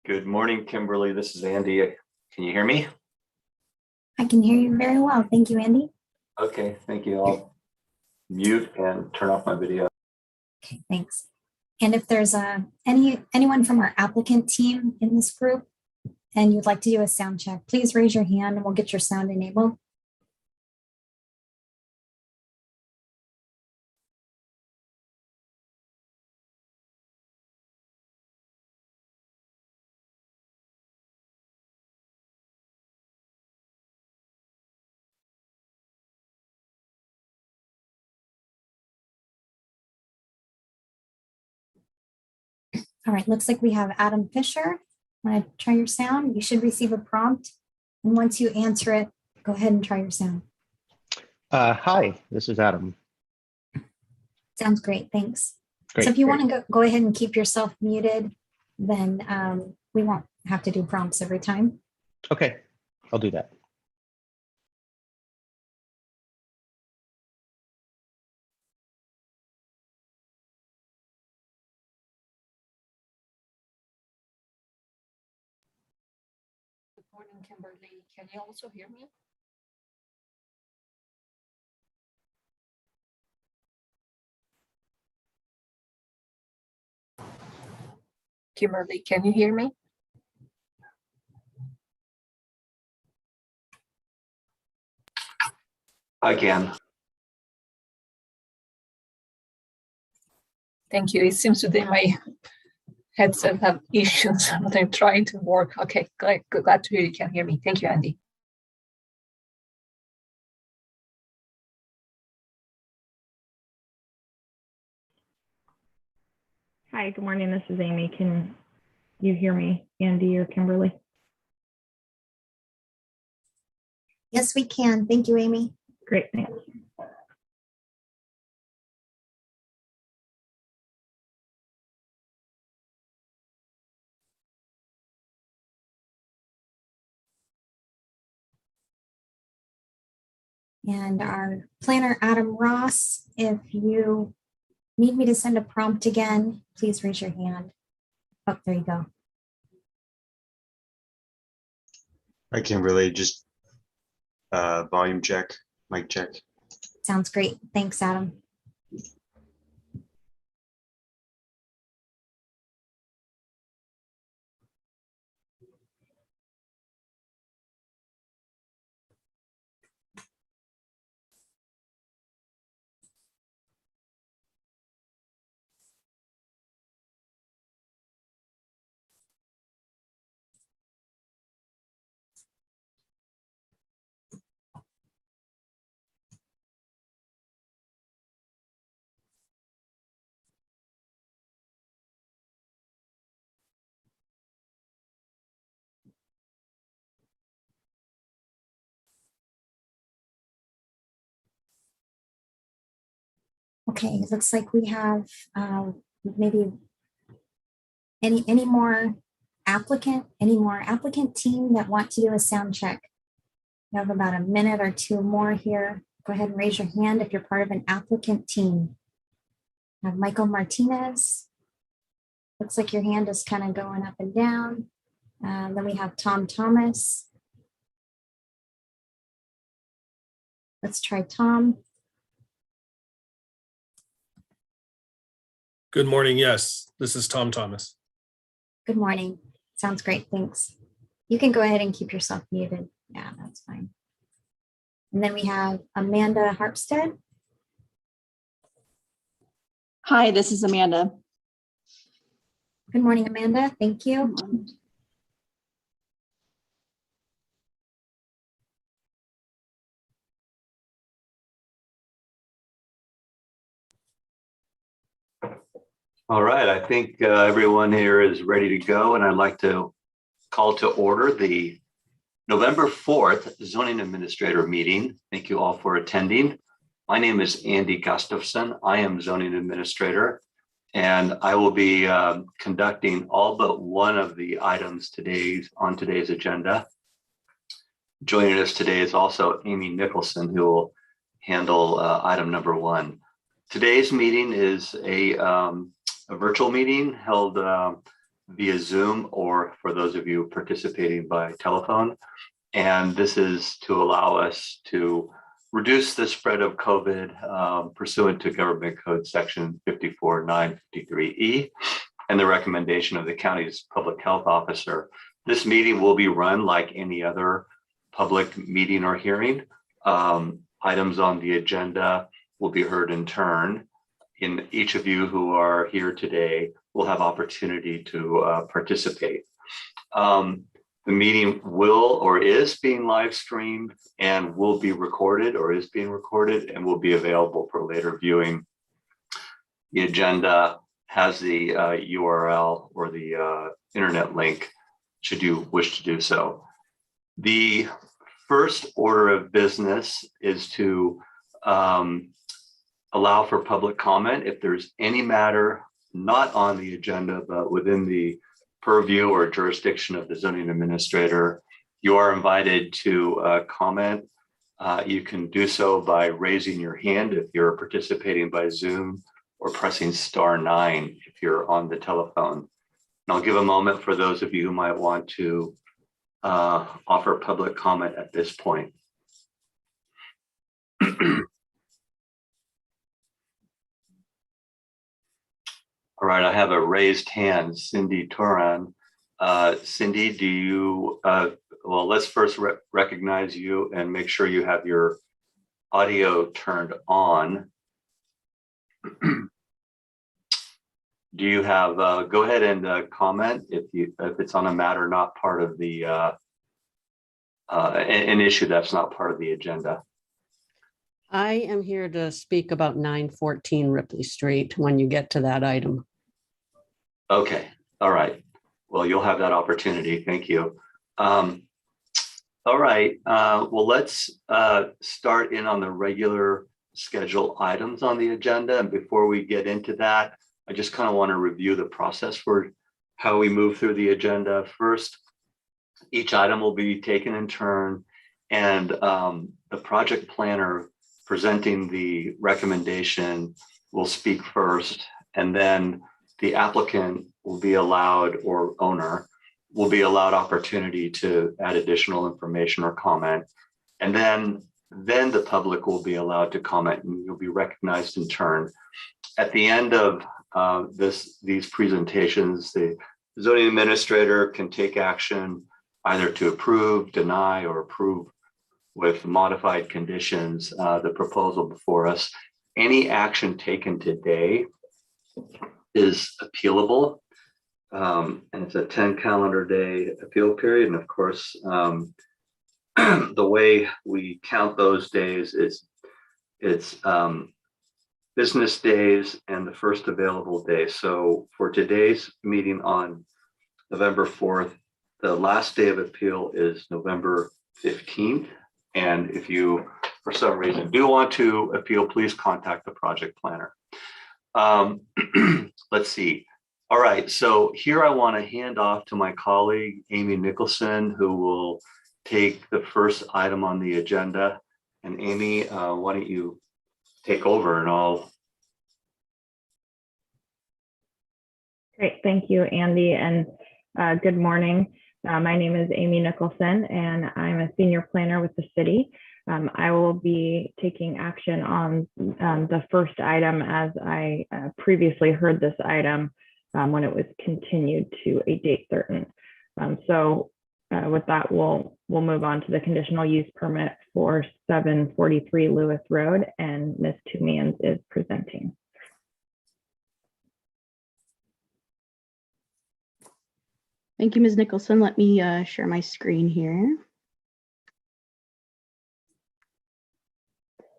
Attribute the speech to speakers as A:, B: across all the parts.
A: Good morning, Kimberly. This is Andy. Can you hear me?
B: I can hear you very well. Thank you, Andy.
A: Okay, thank you. I'll mute and turn off my video.
B: Okay, thanks. And if there's anyone from our applicant team in this group and you'd like to do a sound check, please raise your hand and we'll get your sound enabled. All right, looks like we have Adam Fisher. Want to try your sound? You should receive a prompt. And once you answer it, go ahead and try your sound.
C: Hi, this is Adam.
B: Sounds great, thanks.
C: Great,
B: so if you
C: great.
B: want to go ahead and keep yourself muted, then we won't have to do prompts every time.
C: Okay, I'll do that.
D: Good morning, Kimberly. Can you also hear me? Kimberly, can you hear me?
A: I can.
D: Thank you. It seems today my headset have issues, but I'm trying to work. Okay, glad to hear you can hear me. Thank you, Andy.
E: Hi, good morning. This is Amy. Can you hear me, Andy or Kimberly?
B: Yes, we can. Thank you, Amy.
E: Great, thanks.
B: And our planner, Adam Ross, if you need me to send a prompt again, please raise your hand. Oh, there you go.
F: Hi, Kimberly. Just volume check, mic check.
B: Sounds great. Thanks, Adam. Okay, it looks like we have maybe any more applicant team that want to do a sound check. We have about a minute or two more here. Go ahead and raise your hand if you're part of an applicant team. We have Michael Martinez. Looks like your hand is kind of going up and down. Then we have Tom Thomas. Let's try Tom.
G: Good morning. Yes, this is Tom Thomas.
B: Good morning. Sounds great. Thanks. You can go ahead and keep yourself muted. Yeah, that's fine. And then we have Amanda Harpstead.
H: Hi, this is Amanda.
B: Good morning, Amanda. Thank you.
A: All right, I think everyone here is ready to go, and I'd like to call to order the November 4th zoning administrator meeting. Thank you all for attending. My name is Andy Gustafson. I am zoning administrator, and I will be conducting all but one of the items on today's agenda. Joining us today is also Amy Nicholson, who will handle item number 1. Today's meeting is a virtual meeting held via Zoom or for those of you participating by telephone. And this is to allow us to reduce the spread of COVID pursuant to Government Code Section 54953E and the recommendation of the county's public health officer. This meeting will be run like any other public meeting or hearing. Items on the agenda will be heard in turn. In each of you who are here today will have opportunity to participate. The meeting will or is being live streamed and will be recorded or is being recorded and will be available for later viewing. The agenda has the URL or the internet link should you wish to do so. The first order of business is to allow for public comment. If there's any matter not on the agenda, but within the purview or jurisdiction of the zoning administrator, you are invited to comment. You can do so by raising your hand if you're participating by Zoom or pressing *9 if you're on the telephone. And I'll give a moment for those of you who might want to offer public comment at this point. All right, I have a raised hand, Cindy Turan. Cindy, do you, well, let's first recognize you and make sure you have your audio turned on. Do you have, go ahead and comment if it's on a matter not part of the, an issue that's not part of the agenda.
I: I am here to speak about 914 Ripley Street when you get to that item.
A: Okay, all right. Well, you'll have that opportunity. Thank you. All right, well, let's start in on the regular schedule items on the agenda. And before we get into that, I just kind of want to review the process for how we move through the agenda. First, each item will be taken in turn, and the project planner presenting the recommendation will speak first, and then the applicant will be allowed, or owner will be allowed opportunity to add additional information or comment. And then the public will be allowed to comment and you'll be recognized in turn. At the end of these presentations, the zoning administrator can take action either to approve, deny, or approve with modified conditions the proposal before us. Any action taken today is appealable, and it's a 10 calendar day appeal period. And of course, the way we count those days is it's business days and the first available day. So for today's meeting on November 4th, the last day of appeal is November 15th. And if you, for some reason, do want to appeal, please contact the project planner. Let's see. All right, so here I want to hand off to my colleague, Amy Nicholson, who will take the first item on the agenda. And Amy, why don't you take over and I'll.
E: Great, thank you, Andy, and good morning. My name is Amy Nicholson, and I'm a senior planner with the city. I will be taking action on the first item as I previously heard this item when it was continued to a date certain. So with that, we'll move on to the conditional use permit for 743 Lewis Road, and Ms. Tumians is presenting.
H: Thank you, Ms. Nicholson. Let me share my screen here.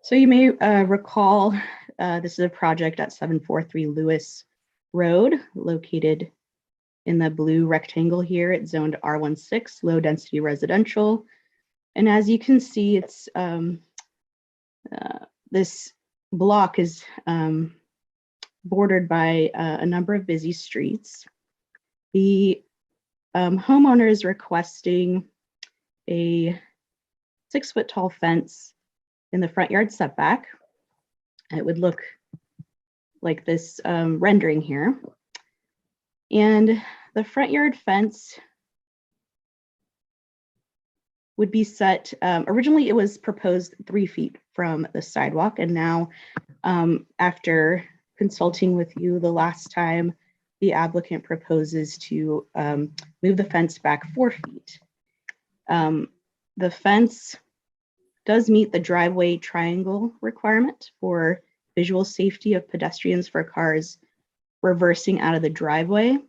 H: So you may recall this is a project at 743 Lewis Road, located in the blue rectangle here. It's zoned R16, low density residential. And as you can see, it's this block is bordered by a number of busy streets. The homeowner is requesting a 6-foot tall fence in the front yard setback. It would look like this rendering here. And the front yard fence would be set, originally it was proposed 3 feet from the sidewalk, and now after consulting with you the last time, the applicant proposes to move the fence back 4 feet. The fence does meet the driveway triangle requirement for visual safety of pedestrians for cars reversing out of the driveway.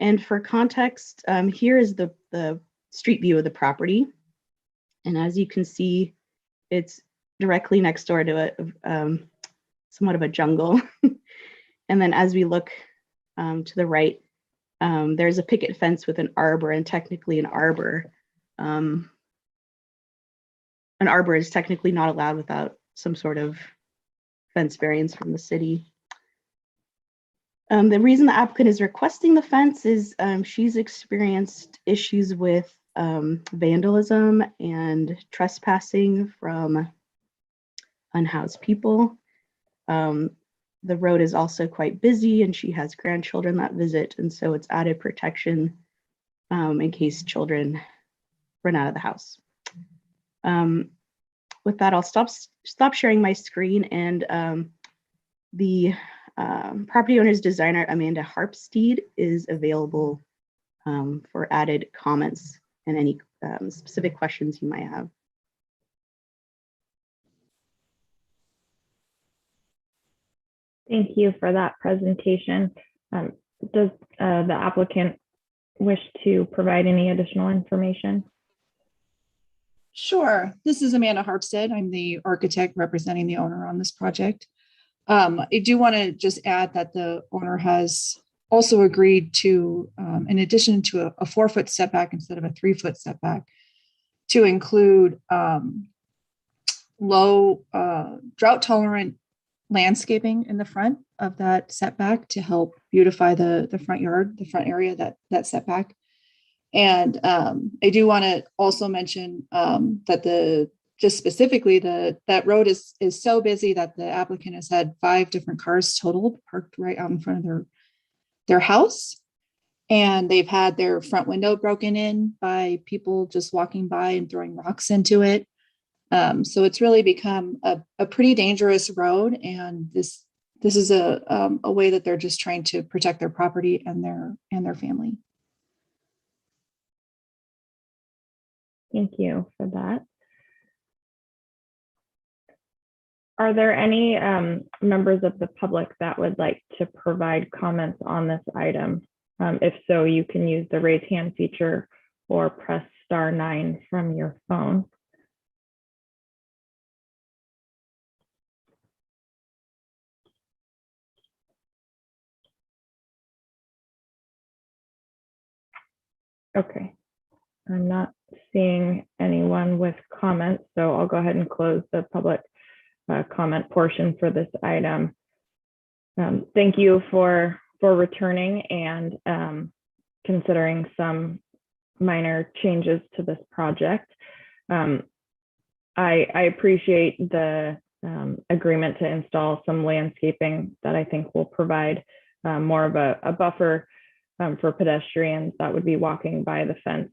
H: And for context, here is the street view of the property. And as you can see, it's directly next door to a somewhat of a jungle. And then as we look to the right, there's a picket fence with an arbor, and technically an arbor is technically not allowed without some sort of fence variance from the city. The reason the applicant is requesting the fence is she's experienced issues with vandalism and trespassing from unhoused people. The road is also quite busy, and she has grandchildren that visit, and so it's added protection in case children run out of the house. With that, I'll stop sharing my screen, and the property owner's designer, Amanda Harpstead, is available for added comments and any specific questions you might have.
E: Thank you for that presentation. Does the applicant wish to provide any additional information?
J: Sure. This is Amanda Harpstead. I'm the architect representing the owner on this project. I do want to just add that the owner has also agreed to, in addition to a 4-foot setback instead of a 3-foot setback, to include low drought tolerant landscaping in the front of that setback to help beautify the front yard, the front area, that setback. And I do want to also mention that just specifically that road is so busy that the applicant has had 5 different cars totaled parked right out in front of their house. And they've had their front window broken in by people just walking by and throwing rocks into it. So it's really become a pretty dangerous road, and this is a way that they're just trying to protect their property and their family.
E: Thank you for that. Are there any members of the public that would like to provide comments on this item? If so, you can use the raise hand feature or press *9 from your phone. Okay, I'm not seeing anyone with comments, so I'll go ahead and close the public comment portion for this item. Thank you for returning and considering some minor changes to this project. I appreciate the agreement to install some landscaping that I think will provide more of a buffer for pedestrians that would be walking by the fence.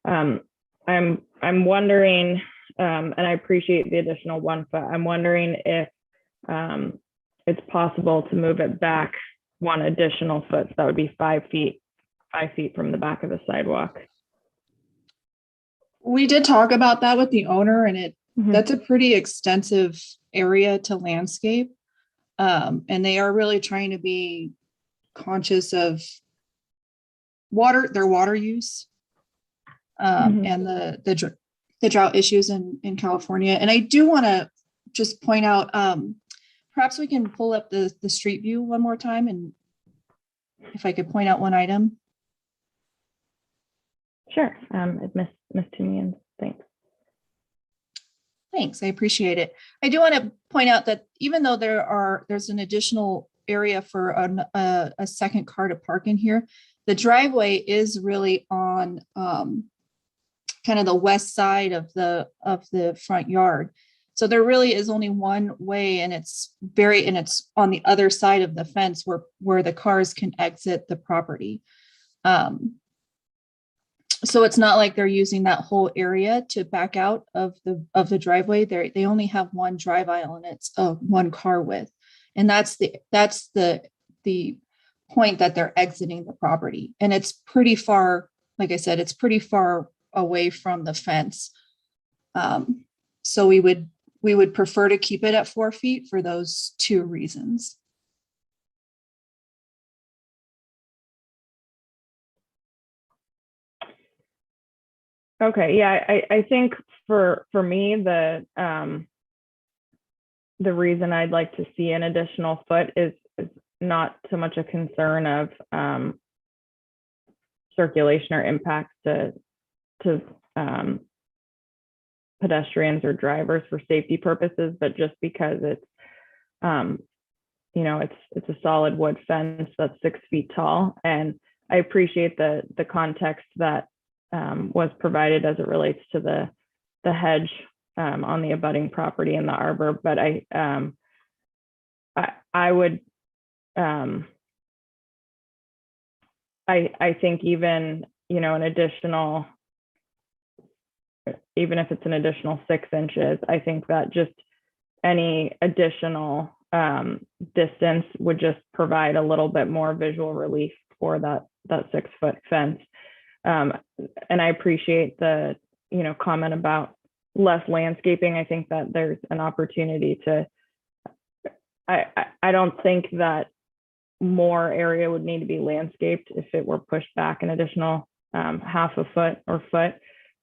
E: I'm wondering, and I appreciate the additional 1 foot. I'm wondering if it's possible to move it back 1 additional foot. So that would be 5 feet from the back of the sidewalk.
J: We did talk about that with the owner, and that's a pretty extensive area to landscape. And they are really trying to be conscious of their water use, and the drought issues in California. And I do want to just point out, perhaps we can pull up the street view one more time, and if I could point out one item.
E: Sure, it missed to me, and thanks.
J: Thanks, I appreciate it. I do want to point out that even though there's an additional area for a second car to park in here, the driveway is really on kind of the west side of the front yard. So there really is only one way, and it's on the other side of the fence where the cars can exit the property. So it's not like they're using that whole area to back out of the driveway. They only have one drive aisle and it's one car width. And that's the point that they're exiting the property. And it's pretty far, like I said, it's pretty far away from the fence. So we would prefer to keep it at 4 feet for those two reasons.
E: Okay, yeah, I think for me, the reason I'd like to see an additional foot is not so much a concern of circulation or impacts to pedestrians or drivers for safety purposes, but just because it's it's a solid wood fence that's 6 feet tall, and I appreciate the context that was provided as it relates to the hedge on the abutting property in the arbor, but I think even an additional, even if it's an additional 6 inches, I think that just any additional distance would just provide a little bit more visual relief for that 6 foot fence. And I appreciate the comment about less landscaping. I think that there's an opportunity to, I don't think that more area would need to be landscaped if it were pushed back an additional half a foot or foot.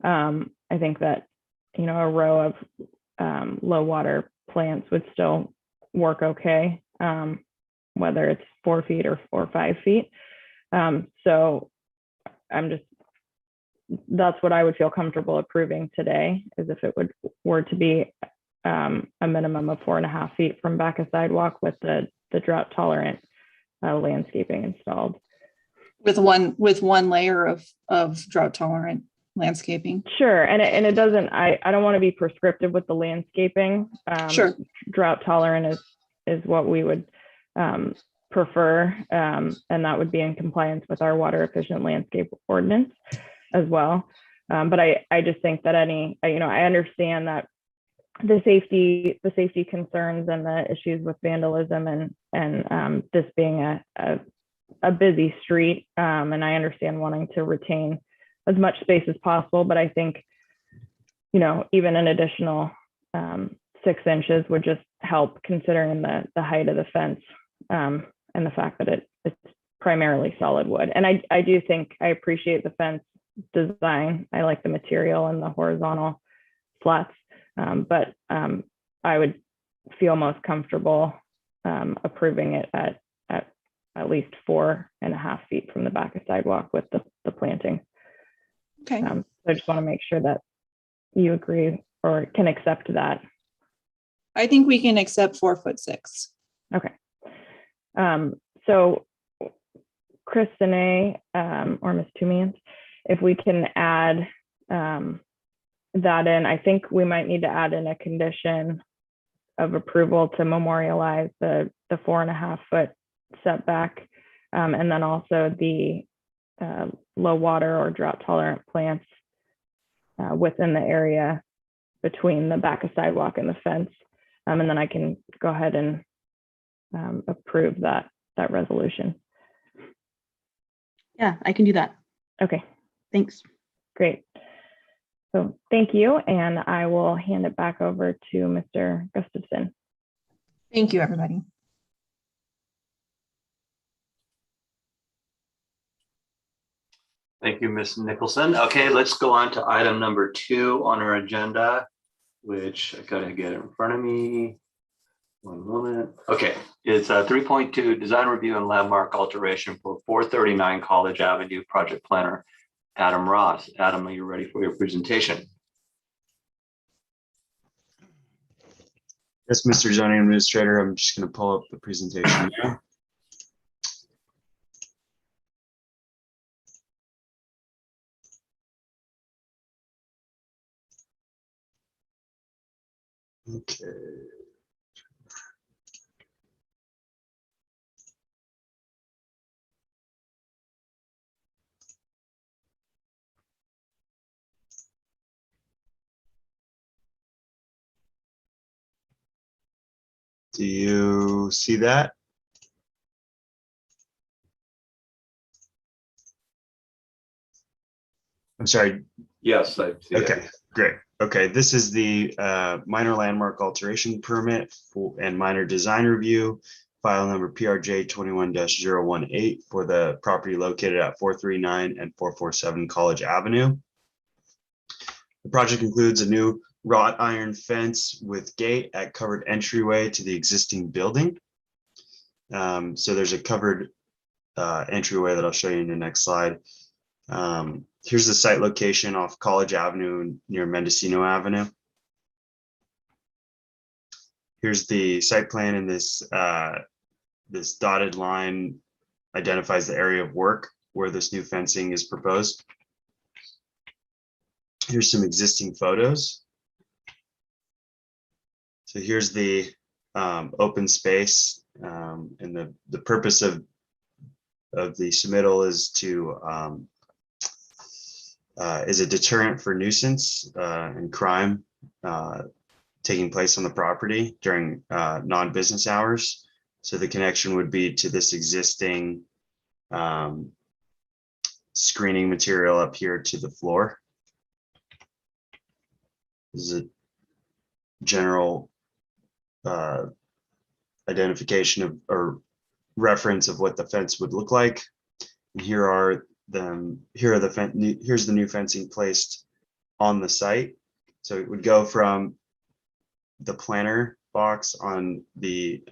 E: I think that a row of low water plants would still work okay, whether it's 4 feet or 5 feet. So that's what I would feel comfortable approving today, is if it were to be a minimum of 4.5 feet from back of sidewalk with the drought tolerant landscaping installed.
J: With one layer of drought tolerant landscaping.
E: Sure, and it doesn't. I don't want to be prescriptive with the landscaping.
J: Sure.
E: Drought tolerant is what we would prefer, and that would be in compliance with our water efficient landscape ordinance as well. But I just think that I understand that the safety concerns and the issues with vandalism and this being a busy street, and I understand wanting to retain as much space as possible, but I think even an additional 6 inches would just help, considering the height of the fence and the fact that it's primarily solid wood. And I do think I appreciate the fence design. I like the material and the horizontal slats, but I would feel most comfortable approving it at least 4.5 feet from the back of sidewalk with the planting.
J: Okay.
E: So I just want to make sure that you agree or can accept that.
J: I think we can accept 4'6".
E: Okay. So Kristine or Ms. Tumians, if we can add that in, I think we might need to add in a condition of approval to memorialize the 4.5 foot setback, and then also the low water or drought tolerant plants within the area between the back of sidewalk and the fence. And then I can go ahead and approve that resolution.
H: Yeah, I can do that.
E: Okay,
H: Thanks.
E: great. So thank you. And I will hand it back over to Mr. Gustafson.
J: Thank you, everybody.
A: Thank you, Ms. Nicholson. Okay, let's go on to item number 2 on our agenda, which I gotta get in front of me. One moment. Okay, it's 3.2 design review and landmark alteration for 439 College Avenue project planner Adam Ross. Adam, are you ready for your presentation?
F: Yes, Mr. Zoning Administrator, I'm just going to pull up the presentation now. Okay. Do you see that? I'm sorry.
A: Yes, I see it.
F: Okay, great. Okay, this is the minor landmark alteration permit and minor design review, file number PRJ 21-018 for the property located at 439 and 447 College Avenue. The project includes a new wrought iron fence with gate at covered entryway to the existing building. So there's a covered entryway that I'll show you in the next slide. Here's the site location off College Avenue near Mendocino Avenue. Here's the site plan, and this this dotted line identifies the area of work where this new fencing is proposed. Here's some existing photos. So here's the open space, and the purpose of the submittal is to is a deterrent for nuisance and crime taking place on the property during non-business hours. So the connection would be to this existing screening material up here to the floor. This is a general identification of or reference of what the fence would look like. And here's the new fencing placed on the site. So it would go from the planter box on the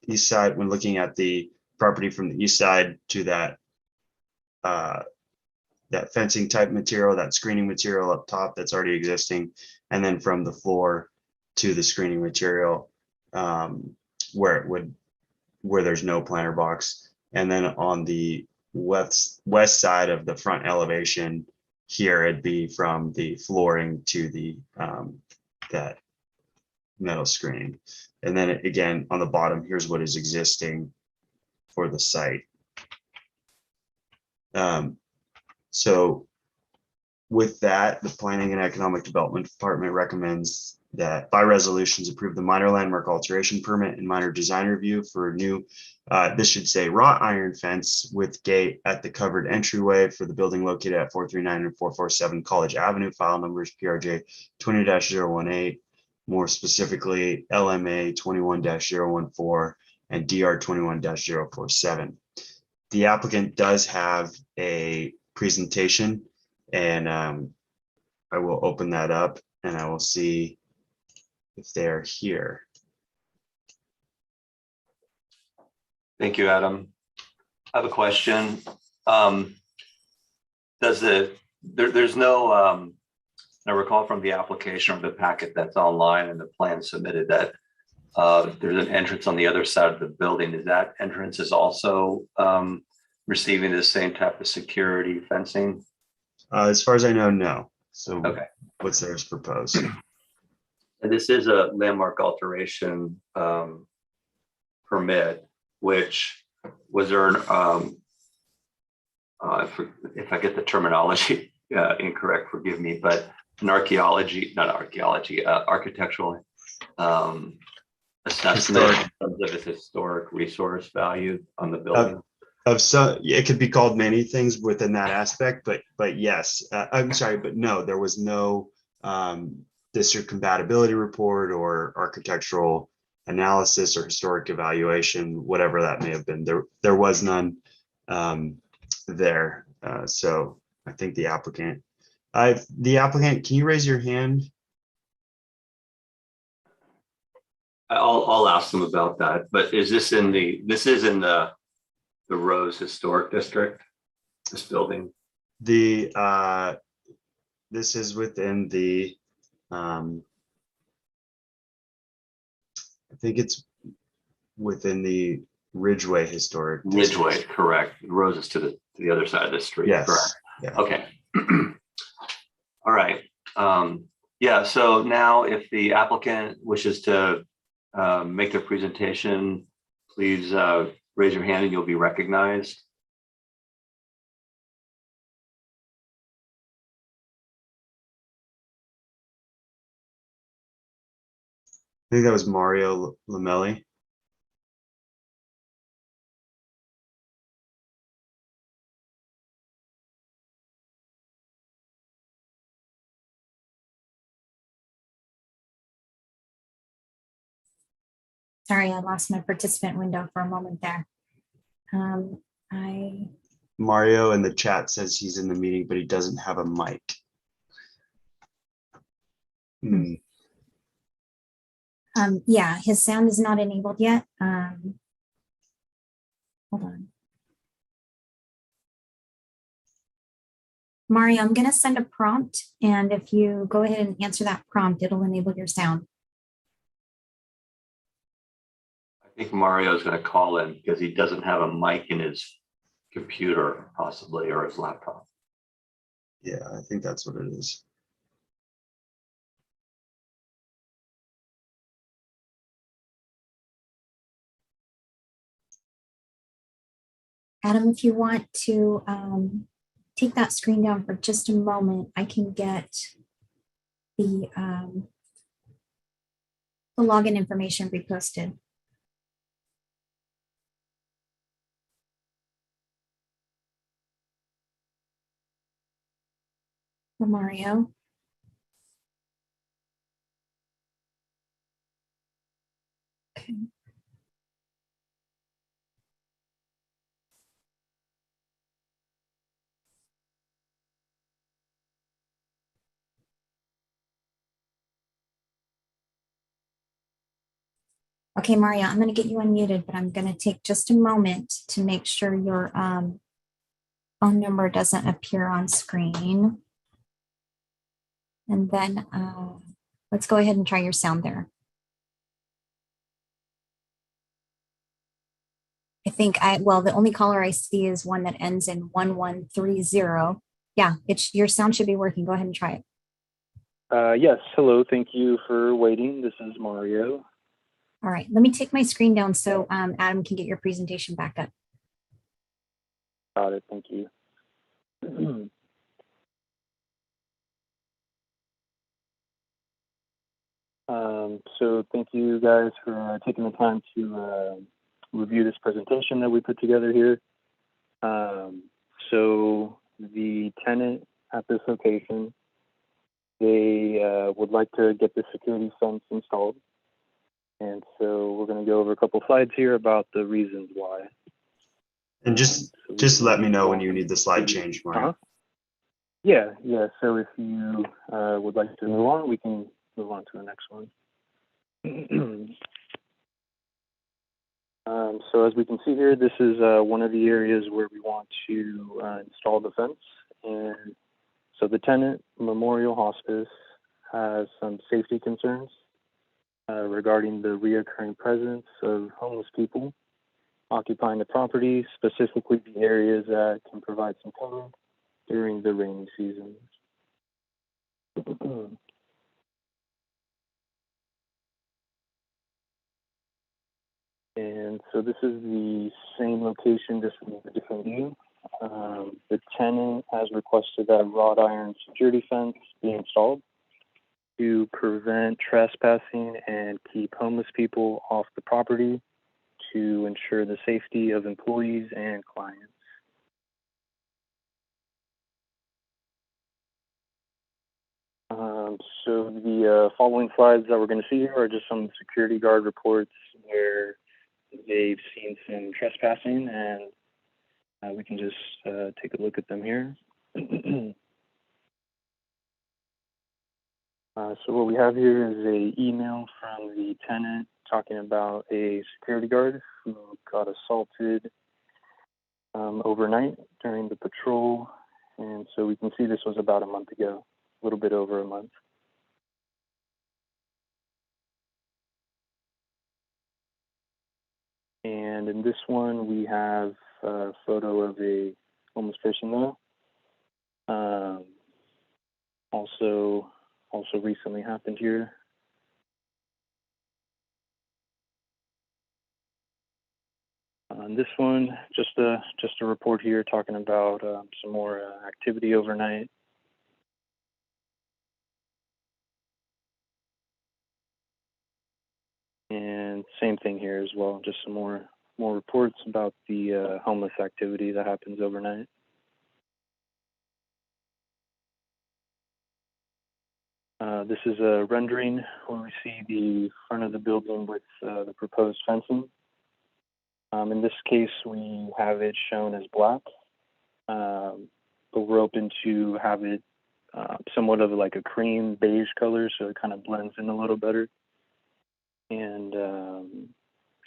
F: east side when looking at the property from the east side to that that fencing type material, that screening material up top that's already existing, and then from the floor to the screening material where there's no planter box. And then on the west side of the front elevation here, it'd be from the flooring to the that metal screening. And then again, on the bottom, here's what is existing for the site. So with that, the Planning and Economic Development Department recommends that by resolutions approve the minor landmark alteration permit and minor design review for a new, this should say wrought iron fence with gate at the covered entryway for the building located at 439 and 447 College Avenue, file numbers PRJ 20-018, more specifically LMA 21-014 and DR 21-047. The applicant does have a presentation, and I will open that up and I will see if they're here.
A: Thank you, Adam. I have a question. There's no, I recall from the application or the packet that's online and the plan submitted that there's an entrance on the other side of the building. Is that entrance is also receiving the same type of security fencing?
F: As far as I know, no. So
A: Okay.
F: what's theirs proposed?
A: And this is a landmark alteration permit, which was there if I get the terminology incorrect, forgive me, but an architectural assessment of its historic resource value on the building.
F: It could be called many things within that aspect, but yes, I'm sorry, but no, there was no district compatibility report or architectural analysis or historic evaluation, whatever that may have been. There was none there. So I think the applicant, can you raise your hand?
A: I'll ask them about that, but is this in this is in the Rose Historic District, this building?
F: This is within the I think it's within the Ridgeway Historic District.
A: Ridgeway, correct. Rose is to the other side of the street.
F: Yes.
A: Correct.
F: Yeah.
A: Okay. All right. Yeah. So now, if the applicant wishes to make their presentation, please raise your hand and you'll be recognized.
F: think that was Mario Lamelli.
B: Sorry, I lost my participant window for a moment there. I
F: Mario in the chat says he's in the meeting, but he doesn't have a mic. Hmm.
B: Yeah, his sound is not enabled yet. Hold on. Mario, I'm going to send a prompt, and if you go ahead and answer that prompt, it'll enable your sound.
A: I think Mario is going to call in because he doesn't have a mic in his computer, possibly, or his laptop.
F: Yeah, I think that's what it is.
B: Adam, if you want to take that screen down for just a moment, I can get the login information reposted. For Mario. Okay. Okay, Mario, I'm going to get you unmuted, but I'm going to take just a moment to make sure your phone number doesn't appear on screen. And then let's go ahead and try your sound there. I think well, the only caller I see is one that ends in 1130. Yeah, your sound should be working. Go ahead and try it.
K: Yes, hello, thank you for waiting. This is Mario.
B: All right, let me take my screen down so Adam can get your presentation back up.
K: Got it, thank you. So thank you guys for taking the time to review this presentation that we put together here. So the tenant at this location, they would like to get the security fence installed. And so we're going to go over a couple slides here about the reasons why.
F: And just let me know when you need the slide change, Mario.
K: Yeah. So if you would like to move on, we can move on to the next one. So as we can see here, this is one of the areas where we want to install the fence. And so the tenant, Memorial Hospice, has some safety concerns regarding the reoccurring presence of homeless people occupying the property, specifically the areas that can provide some cover during the rainy season. And so this is the same location, just from a different view. The tenant has requested that a wrought iron security fence be installed to prevent trespassing and keep homeless people off the property to ensure the safety of employees and clients. So the following slides that we're going to see here are just some security guard reports where they've seen some trespassing, and we can just take a look at them here. So what we have here is an email from the tenant talking about a security guard who got assaulted overnight during the patrol. And so we can see this was about a month ago, a little bit over a month. And in this one, we have a photo of a homeless person there. Also recently happened here. On this one, just a report here talking about some more activity overnight. And same thing here as well, just some more reports about the homeless activity that happens overnight. This is a rendering where we see the front of the building with the proposed fencing. In this case, we have it shown as black, but we're open to have it somewhat of like a cream beige color, so it kind of blends in a little better. And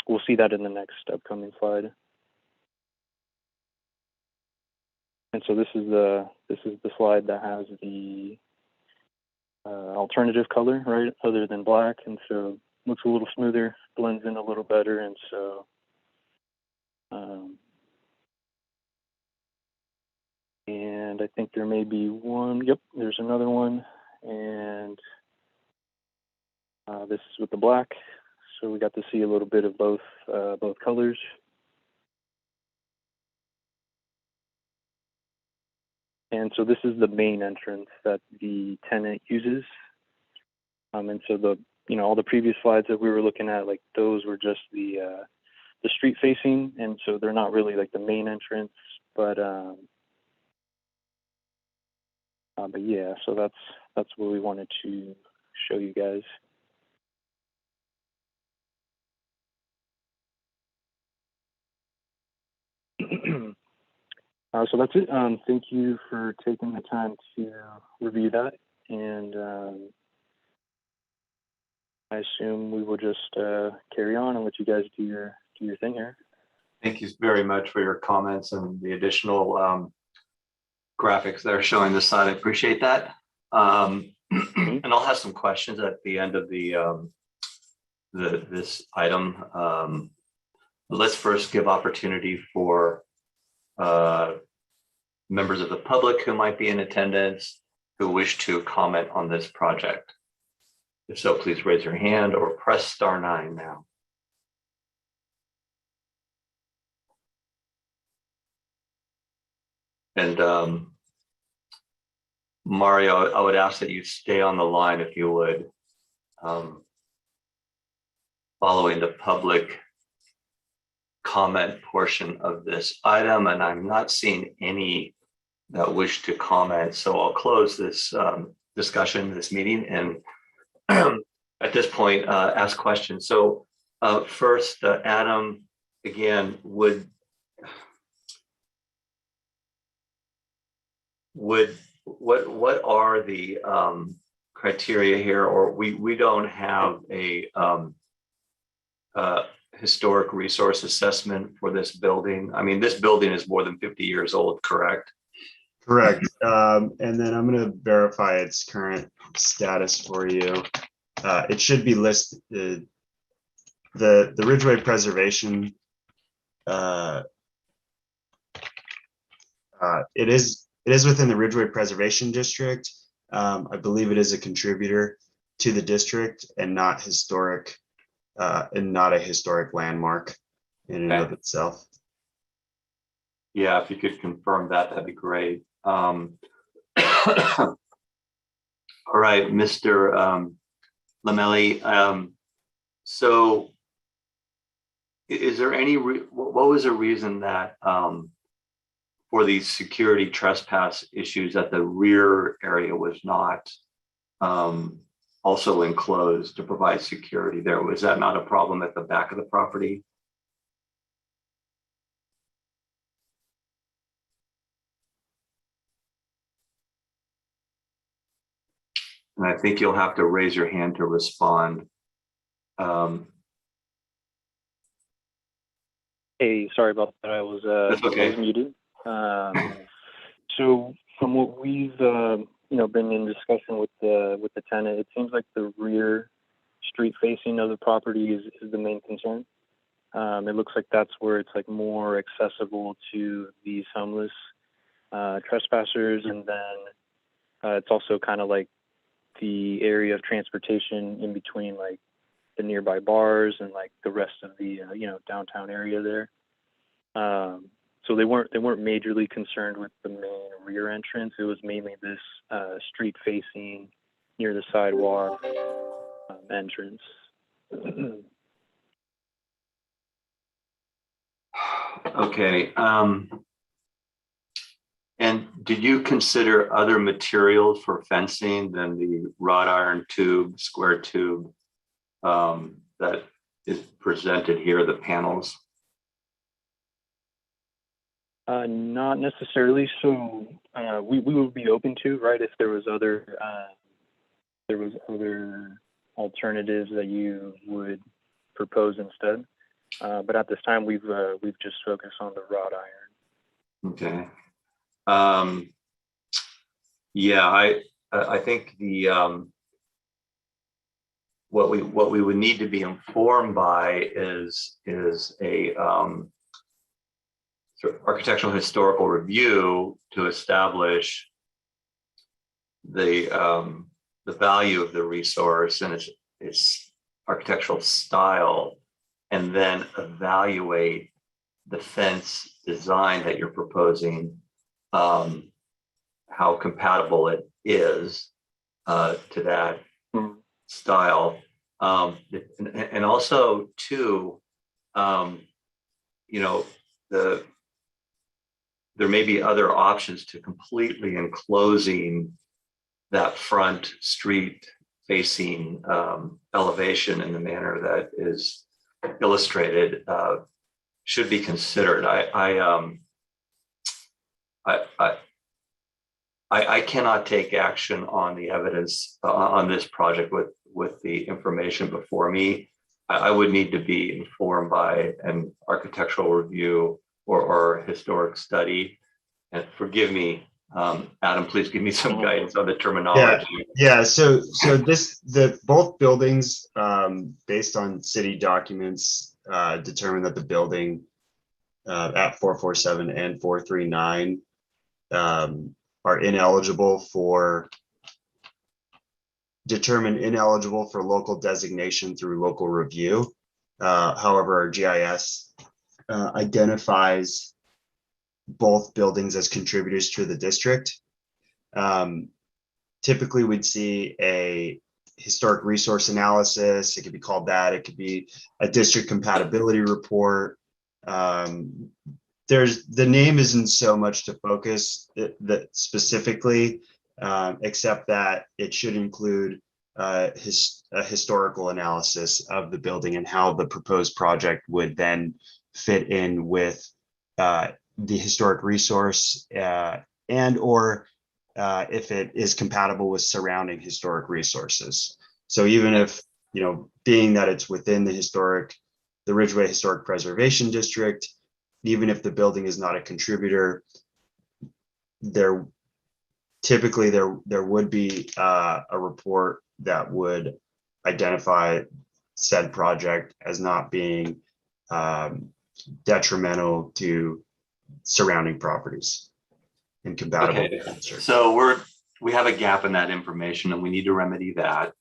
K: we'll see that in the next upcoming slide. And so this is the slide that has the alternative color, right, other than black, and so looks a little smoother, blends in a little better, and so and I think there may be one. Yep, there's another one, and this is with the black, so we got to see a little bit of both colors. And so this is the main entrance that the tenant uses. And so all the previous slides that we were looking at, like those were just the street facing, and so they're not really like the main entrance, but yeah, so that's what we wanted to show you guys. So that's it. Thank you for taking the time to review that, and I assume we will just carry on and let you guys do your thing here.
A: Thank you very much for your comments and the additional graphics that are showing the side. I appreciate that. And I'll have some questions at the end of this item. Let's first give opportunity for members of the public who might be in attendance who wish to comment on this project. If so, please raise your hand or press *9 now. And Mario, I would ask that you stay on the line if you would, following the public comment portion of this item, and I'm not seeing any that wish to comment, so I'll close this discussion, this meeting, and at this point ask questions. So first, Adam, again, what are the criteria here? Or we don't have a historic resource assessment for this building. I mean, this building is more than 50 years old, correct?
F: Correct. And then I'm going to verify its current status for you. It should be listed. The Ridgeway Preservation. It is within the Ridgeway Preservation District. I believe it is a contributor to the district and not historic, and not a historic landmark in and of itself.
A: Yeah, if you could confirm that, that'd be great. All right, Mr. Lamelli. So is there any, what was the reason that for these security trespass issues that the rear area was not also enclosed to provide security there? Was that not a problem at the back of the property? And I think you'll have to raise your hand to respond.
K: Hey, sorry about that. I was muted. So from what we've been in discussion with the tenant, it seems like the rear street facing of the property is the main concern. It looks like that's where it's like more accessible to these homeless trespassers, and then it's also kind of like the area of transportation in between like the nearby bars and like the rest of the downtown area there. So they weren't majorly concerned with the main rear entrance. It was mainly this street facing near the sidewalk entrance.
A: Okay. And did you consider other materials for fencing than the wrought iron tube, square tube that is presented here, the panels?
K: Not necessarily. So we would be open to, right, if there was other alternatives that you would propose instead. But at this time, we've just focused on the wrought iron.
A: Okay. Yeah, I think the what we would need to be informed by is a sort of architectural historical review to establish the value of the resource and its architectural style, and then evaluate the fence design that you're proposing, how compatible it is to that style, and also too, you know, there may be other options to completely enclosing that front street facing elevation in the manner that is illustrated, should be considered. I cannot take action on the evidence on this project with the information before me. I would need to be informed by an architectural review or historic study. And forgive me, Adam, please give me some guidance on the terminology.
F: Yeah. So both buildings, based on city documents, determine that the building at 447 and 439 are determined ineligible for local designation through local review. However, our GIS identifies both buildings as contributors to the district. Typically, we'd see a historic resource analysis. It could be called that. It could be a district compatibility report. The name isn't so much to focus that specifically, except that it should include a historical analysis of the building and how the proposed project would then fit in with the historic resource and or if it is compatible with surrounding historic resources. So even if, you know, being that it's within the Ridgeway Historic Preservation District, even if the building is not a contributor, there would be a report that would identify said project as not being detrimental to surrounding properties and compatible.
A: Okay. So we have a gap in that information and we need to remedy that.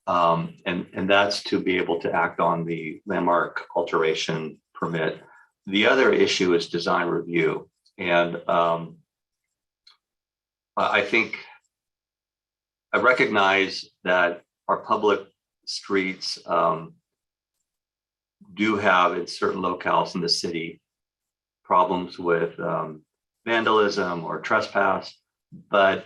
A: And that's to be able to act on the landmark alteration permit. The other issue is design review. And I think I recognize that our public streets do have in certain locales in the city problems with vandalism or trespass, but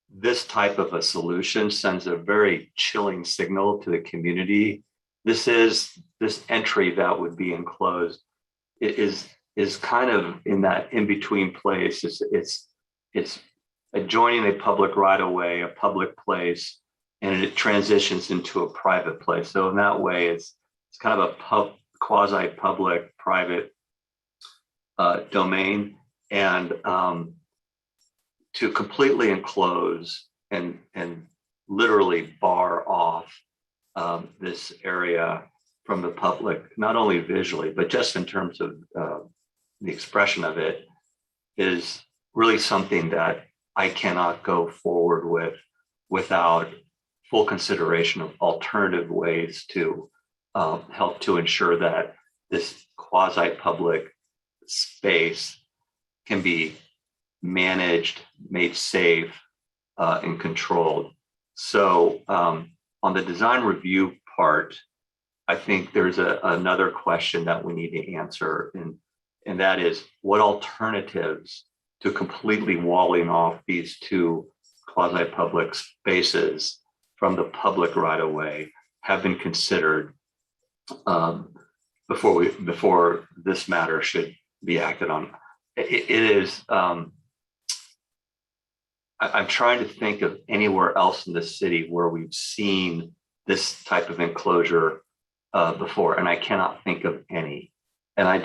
A: this type of a solution sends a very chilling signal to the community. This entry that would be enclosed is kind of in that in-between place. It's adjoining a public right-of-way, a public place, and it transitions into a private place. So in that way, it's kind of a quasi-public private domain, and to completely enclose and literally bar off this area from the public, not only visually, but just in terms of the expression of it, is really something that I cannot go forward with without full consideration of alternative ways to help to ensure that this quasi-public space can be managed, made safe, and controlled. So on the design review part, I think there's another question that we need to answer, and that is what alternatives to completely walling off these two quasi-public spaces from the public right of way have been considered before this matter should be acted on. It is. I'm trying to think of anywhere else in the city where we've seen this type of enclosure before, and I cannot think of any. And I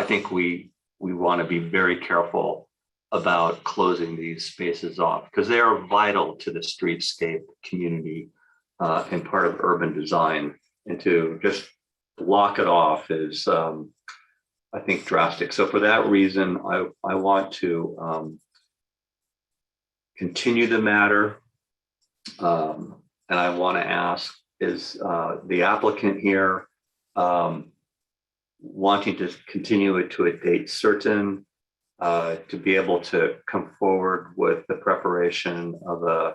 A: think we want to be very careful about closing these spaces off because they are vital to the streetscape community and part of urban design. And to just block it off is, I think, drastic. So for that reason, I want to continue the matter. And I want to ask, is the applicant here wanting to continue it to a date certain to be able to come forward with the preparation of a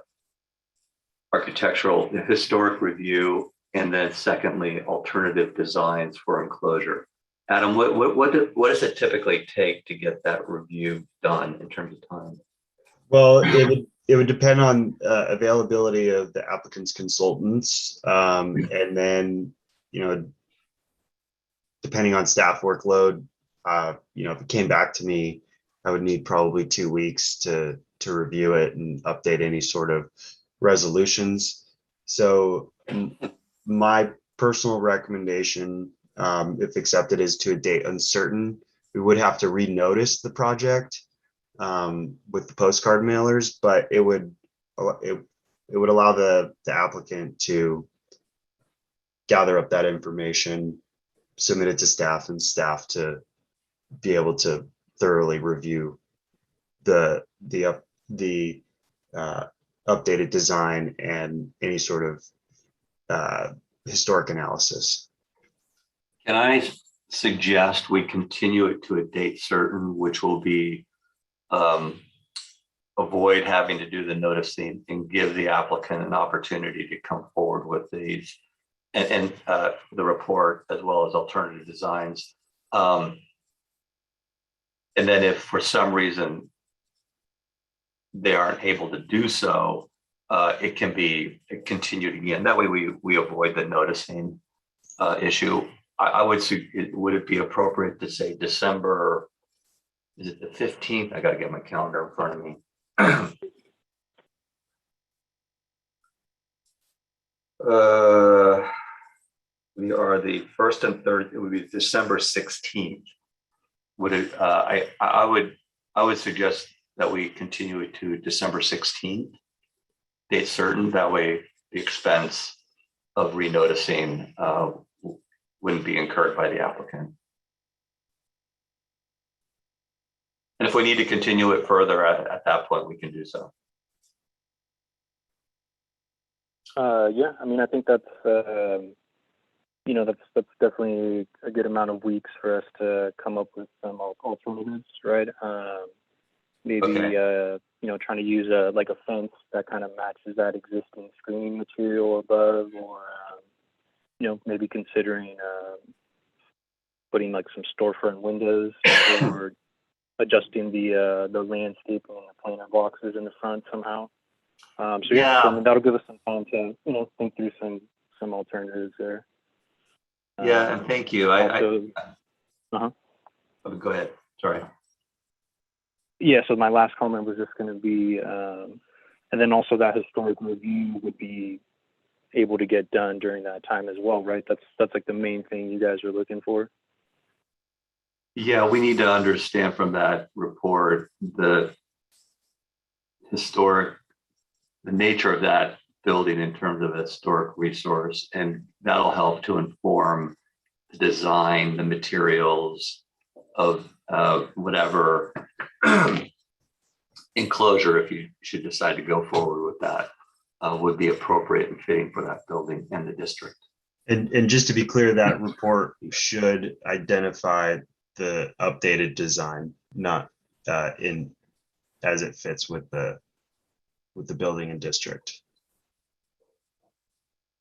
A: architectural historic review, and then secondly, alternative designs for enclosure? Adam, what does it typically take to get that review done in terms of time?
F: Well, it would depend on availability of the applicant's consultants, and then, you know, depending on staff workload, you know, if it came back to me, I would need probably 2 weeks to review it and update any sort of resolutions. So my personal recommendation, if accepted, is to a date uncertain. We would have to renotice the project with the postcard mailers, but it would allow the applicant to gather up that information, submit it to staff, and staff to be able to thoroughly review the updated design and any sort of historic analysis.
A: Can I suggest we continue it to a date certain, which will be avoid having to do the noticing and give the applicant an opportunity to come forward with these and the report as well as alternative designs. And then if for some reason they aren't able to do so, it can be continued again. That way we avoid the noticing issue. I would say, would it be appropriate to say December, is it the 15th? I got to get my calendar in front of me. We are the 1st and 3rd, it would be December 16th. Would it, I would suggest that we continue it to December 16th, date certain. That way the expense of renoticing wouldn't be incurred by the applicant. And if we need to continue it further at that point, we can do so.
K: Yeah, I mean, I think that's you know, that's definitely a good amount of weeks for us to come up with some alternatives, right? Maybe
A: Okay.
K: You know, trying to use like a fence that kind of matches that existing screening material above, or you know, maybe considering putting like some storefront windows or adjusting the landscaping and the planter boxes in the front somehow. So yeah, so, I mean, that'll give us some time to, you know, think through some alternatives there.
A: Yeah, and thank you.
K: Also,
A: Oh, go ahead. Sorry.
K: yeah, so my last comment was just going to be, and then also that historic review would be able to get done during that time as well, right? That's like the main thing you guys are looking for.
A: Yeah, we need to understand from that report the nature of that building in terms of a historic resource, and that'll help to inform the design, the materials of whatever enclosure, if you should decide to go forward with that, would be appropriate and fitting for that building and the district.
F: And just to be clear, that report should identify the updated design, not in as it fits with the building and district.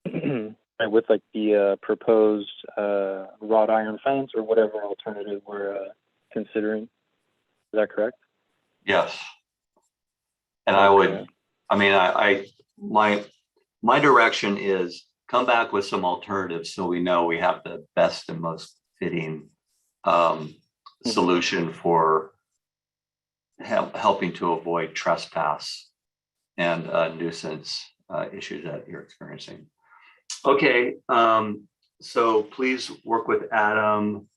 K: And with like the proposed wrought iron fence or whatever alternative we're considering. Is that correct?
A: Yes. And I would,
K: Okay.
A: I mean, my direction is come back with some alternatives so we know we have the best and most fitting solution for helping to avoid trespass and nuisance issues that you're experiencing. Okay, so please work with Adam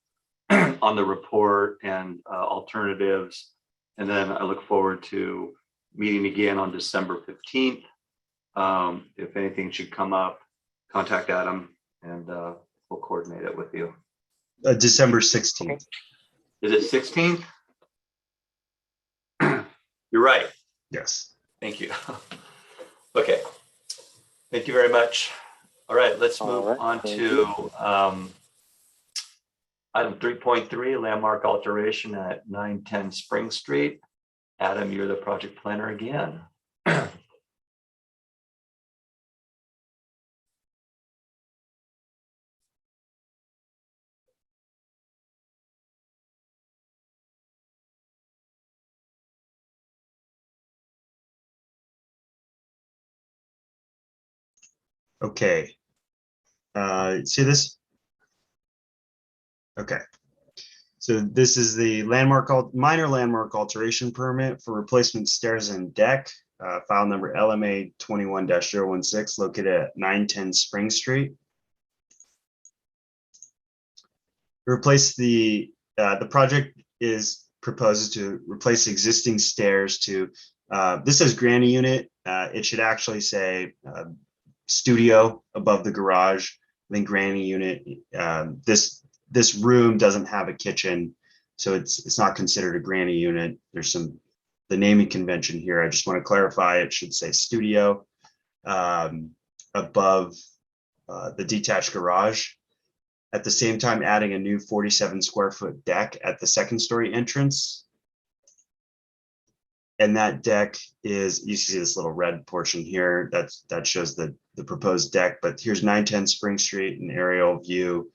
A: on the report and alternatives. And then I look forward to meeting again on December 15th. If anything should come up, contact Adam and we'll coordinate it with you.
F: December 16th.
A: Is it 16th? You're right.
F: Yes.
A: Thank you. Okay. Thank you very much. All right, let's
K: All
A: move
K: right,
A: on
K: thank
A: to item 3.3, landmark alteration at 910 Spring Street. Adam, you're the project planner again.
F: Okay. See this? Okay. So this is the minor landmark alteration permit for replacement stairs and deck, file number LMA 21-016, located at 910 Spring Street. Replace the project is proposes to replace existing stairs to, this says granny unit. It should actually say studio above the garage. I think granny unit, this room doesn't have a kitchen, so it's not considered a granny unit. There's the naming convention here. I just want to clarify, it should say studio above the detached garage. At the same time, adding a new 47 square foot deck at the second story entrance. And that deck is, you see this little red portion here, that shows the proposed deck, but here's 910 Spring Street, an aerial view.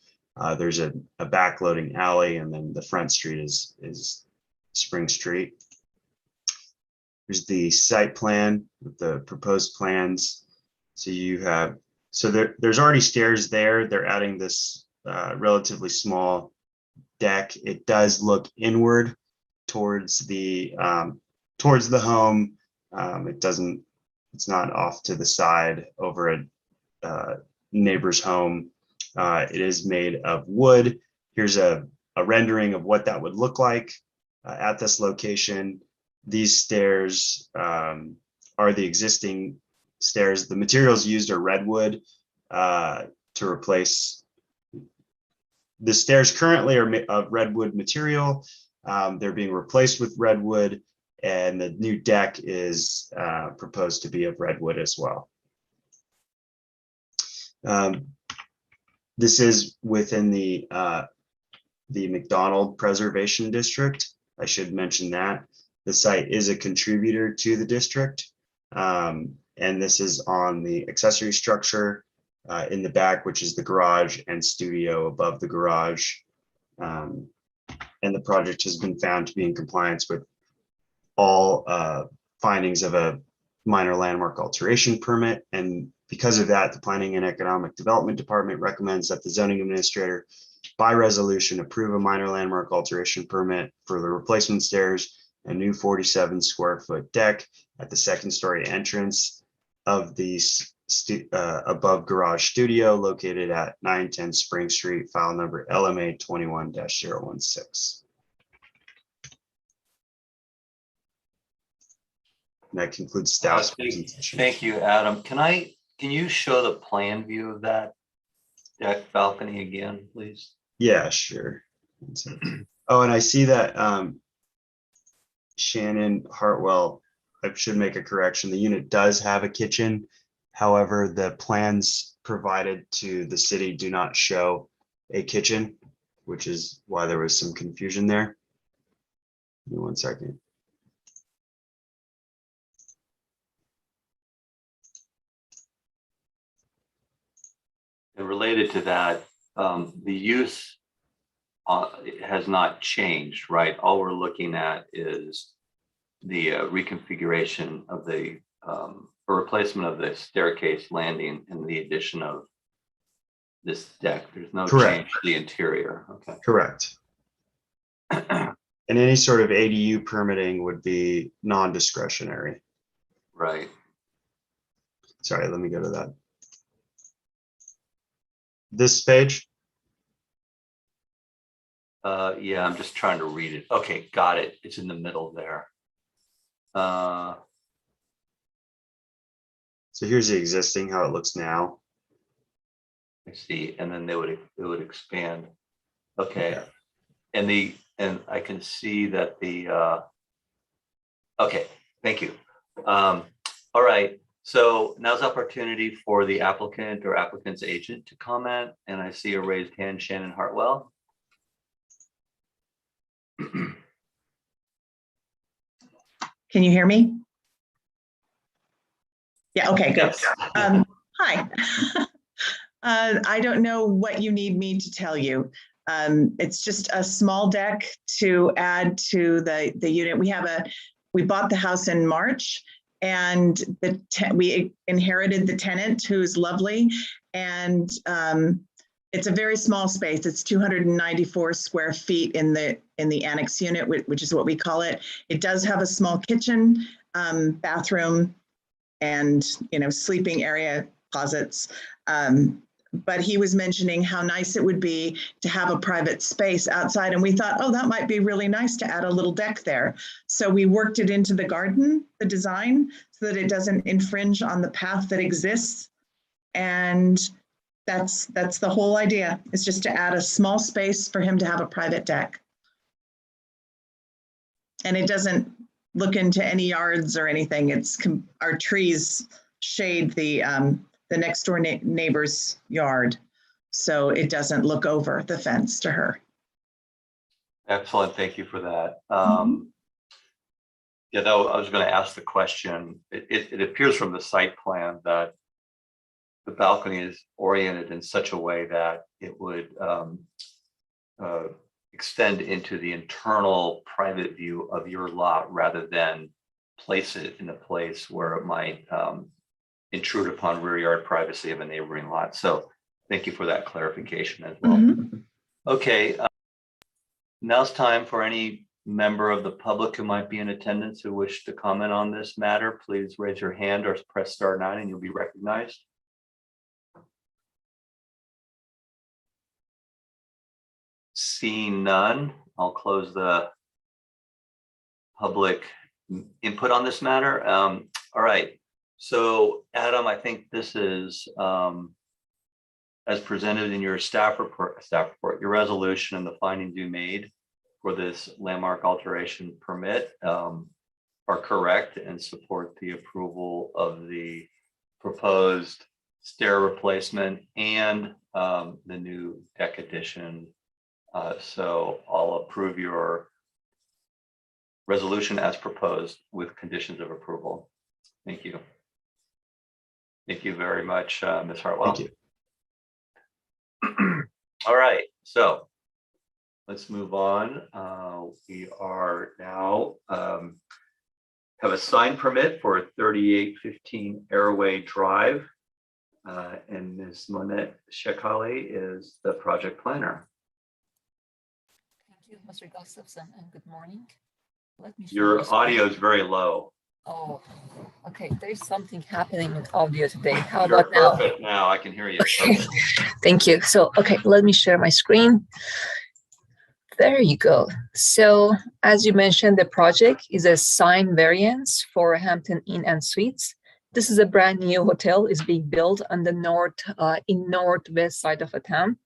F: There's a backloading alley, and then the front street is Spring Street. Here's the site plan with the proposed plans. So there's already stairs there. They're adding this relatively small deck. It does look inward towards the home. It's not off to the side over a neighbor's home. It is made of wood. Here's a rendering of what that would look like at this location. These stairs are the existing stairs. The materials used are redwood to replace. The stairs currently are of redwood material. They're being replaced with redwood, and the new deck is proposed to be of redwood as well. This is within the McDonald Preservation District. I should mention that. The site is a contributor to the district, and this is on the accessory structure in the back, which is the garage and studio above the garage. And the project has been found to be in compliance with all findings of a minor landmark alteration permit. And because of that, the Planning and Economic Development Department recommends that the zoning administrator by resolution approve a minor landmark alteration permit for the replacement stairs, a new 47 square foot deck at the second story entrance of the above garage studio located at 910 Spring Street, file number LMA 21-016. And that concludes staff's presentation.
A: Thank you, Adam. Can you show the plan view of that deck balcony again, please?
F: Yeah, sure. Oh, and I see that Shannon Hartwell, I should make a correction. The unit does have a kitchen. However, the plans provided to the city do not show a kitchen, which is why there was some confusion there. Give me 1 second.
A: And related to that, the use it has not changed, right? All we're looking at is the reconfiguration of the or replacement of the staircase landing and the addition of this deck. There's no
F: Correct.
A: change to the interior. Okay.
F: Correct. And any sort of ADU permitting would be non-discretionary.
A: Right.
F: Sorry, let me go to that. This page?
A: Yeah, I'm just trying to read it. Okay, got it. It's in the middle there.
F: So here's the existing, how it looks now.
A: I see, and then it would expand. Okay, and I can see that the okay, thank you. All right, so now's opportunity for the applicant or applicant's agent to comment, and I see a raised hand, Shannon Hartwell.
L: Can you hear me? Yeah, okay, good.
A: Yes.
L: Hi. I don't know what you need me to tell you. It's just a small deck to add to the unit. We bought the house in March, and we inherited the tenant, who's lovely, and it's a very small space. It's 294 square feet in the annex unit, which is what we call it. It does have a small kitchen, bathroom, and sleeping area, closets. But he was mentioning how nice it would be to have a private space outside, and we thought, oh, that might be really nice to add a little deck there. So we worked it into the garden, the design, so that it doesn't infringe on the path that exists. And that's the whole idea. It's just to add a small space for him to have a private deck. And it doesn't look into any yards or anything. Our trees shade the next door neighbor's yard, so it doesn't look over the fence to her.
A: Excellent, thank you for that. Yeah, I was going to ask the question. It appears from the site plan that the balcony is oriented in such a way that it would extend into the internal private view of your lot rather than place it in a place where it might intrude upon rear yard privacy of a neighboring lot. So thank you for that clarification as well. Okay, now's time for any member of the public who might be in attendance who wish to comment on this matter. Please raise your hand or press *9 and you'll be recognized. Seeing none, I'll close the public input on this matter. All right, so Adam, I think this is as presented in your staff report, your resolution and the findings you made for this landmark alteration permit are correct and support the approval of the proposed stair replacement and the new deck addition. So I'll approve your resolution as proposed with conditions of approval. Thank you. Thank you very much, Ms. Hartwell.
F: Thank you.
A: All right, so let's move on. We are now have a sign permit for 3815 Airway Drive. And Ms. Monette Shekali is the project planner.
D: Thank you, Mr. Gustafson, and good morning. Let me show
A: Your
D: you
A: audio is very low.
D: Oh, okay. There's something happening with audio today. How
A: You're
D: about now?
A: perfect now. I can hear you.
D: Okay. Thank you. So, okay, let me share my screen. There you go. So, as you mentioned, the project is a sign variance for Hampton Inn and Suites. This is a brand new hotel. It's being built on the northwest side of the town.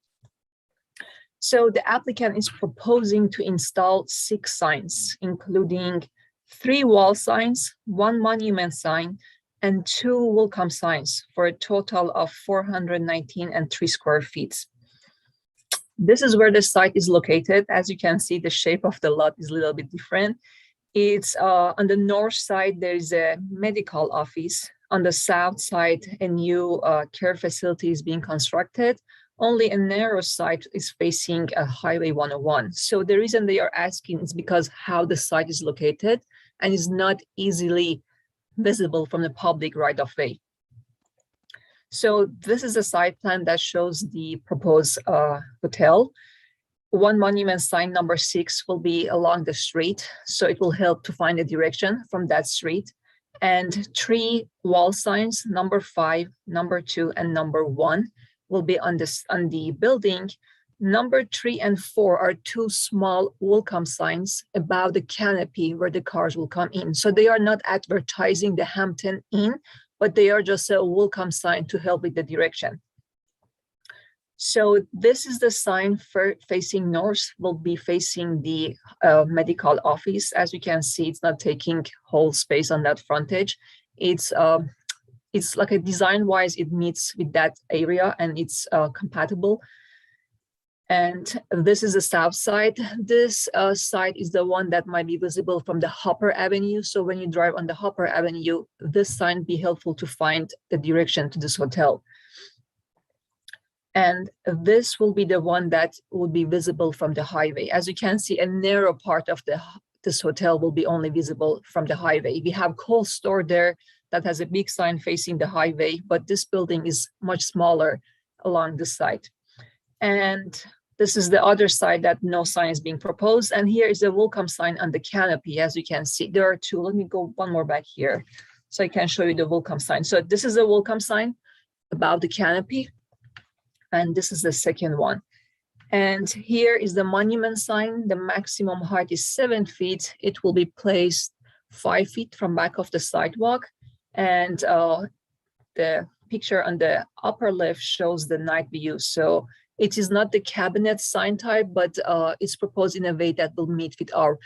D: So the applicant is proposing to install 6 signs, including 3 wall signs, 1 monument sign, and 2 welcome signs for a total of 419 and 3 square feet. This is where the site is located. As you can see, the shape of the lot is a little bit different. It's on the north side, there is a medical office. On the south side, a new care facility is being constructed. Only a narrow site is facing a Highway 101. So the reason they are asking is because how the site is located and is not easily visible from the public right of way. So this is a site plan that shows the proposed hotel. One monument sign number 6 will be along the street, so it will help to find a direction from that street. And 3 wall signs, number 5, number 2, and number 1 will be on the building. Number 3 and 4 are 2 small welcome signs above the canopy where the cars will come in. So they are not advertising the Hampton Inn, but they are just a welcome sign to help with the direction. So this is the sign for facing north, will be facing the medical office. As you can see, it's not taking whole space on that frontage. It's like a design-wise, it meets with that area and it's compatible. And this is the south side. This side is the one that might be visible from the Hopper Avenue. So when you drive on the Hopper Avenue, this sign be helpful to find the direction to this hotel. And this will be the one that will be visible from the highway. As you can see, a narrow part of this hotel will be only visible from the highway. We have Kohl's store there that has a big sign facing the highway, but this building is much smaller along this side. And this is the other side that no sign is being proposed. And here is a welcome sign on the canopy. As you can see, there are 2. Let me go one more back here so I can show you the welcome sign. So this is a welcome sign above the canopy. And this is the second one. And here is the monument sign. The maximum height is 7 feet. It will be placed 5 feet from back of the sidewalk. And the picture on the upper left shows the night view. So it is not the cabinet sign type, but it's proposed in a way that will meet with our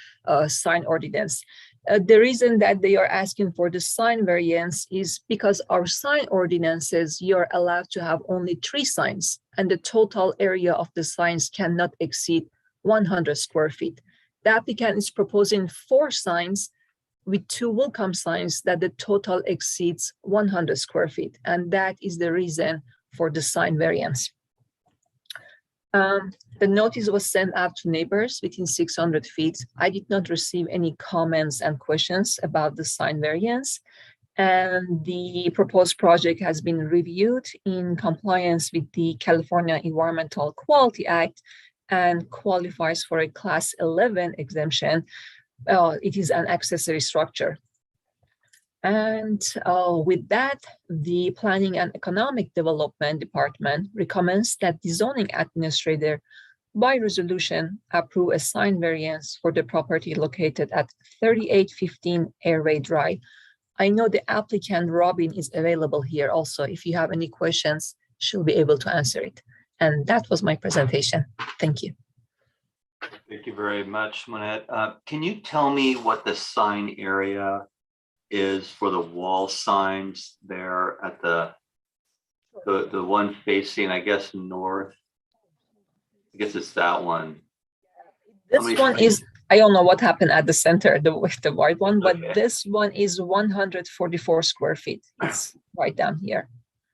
D: sign ordinance. The reason that they are asking for the sign variance is because our sign ordinance says you're allowed to have only 3 signs, and the total area of the signs cannot exceed 100 square feet. The applicant is proposing 4 signs with 2 welcome signs that the total exceeds 100 square feet. And that is the reason for the sign variance. The notice was sent out to neighbors within 600 feet. I did not receive any comments and questions about the sign variance. And the proposed project has been reviewed in compliance with the California Environmental Quality Act and qualifies for a Class 11 exemption. It is an accessory structure. And with that, the Planning and Economic Development Department recommends that the zoning administrator by resolution approve a sign variance for the property located at 3815 Airway Drive. I know the applicant Robin is available here also. If you have any questions, she'll be able to answer it. And that was my presentation. Thank you.
A: Thank you very much, Monette. Can you tell me what the sign area is for the wall signs there at the one facing, I guess, north? I guess it's that one.
D: This one is, I don't know what happened at the center, the white one, but
A: Okay.
D: this one is 144 square feet. It's right down here.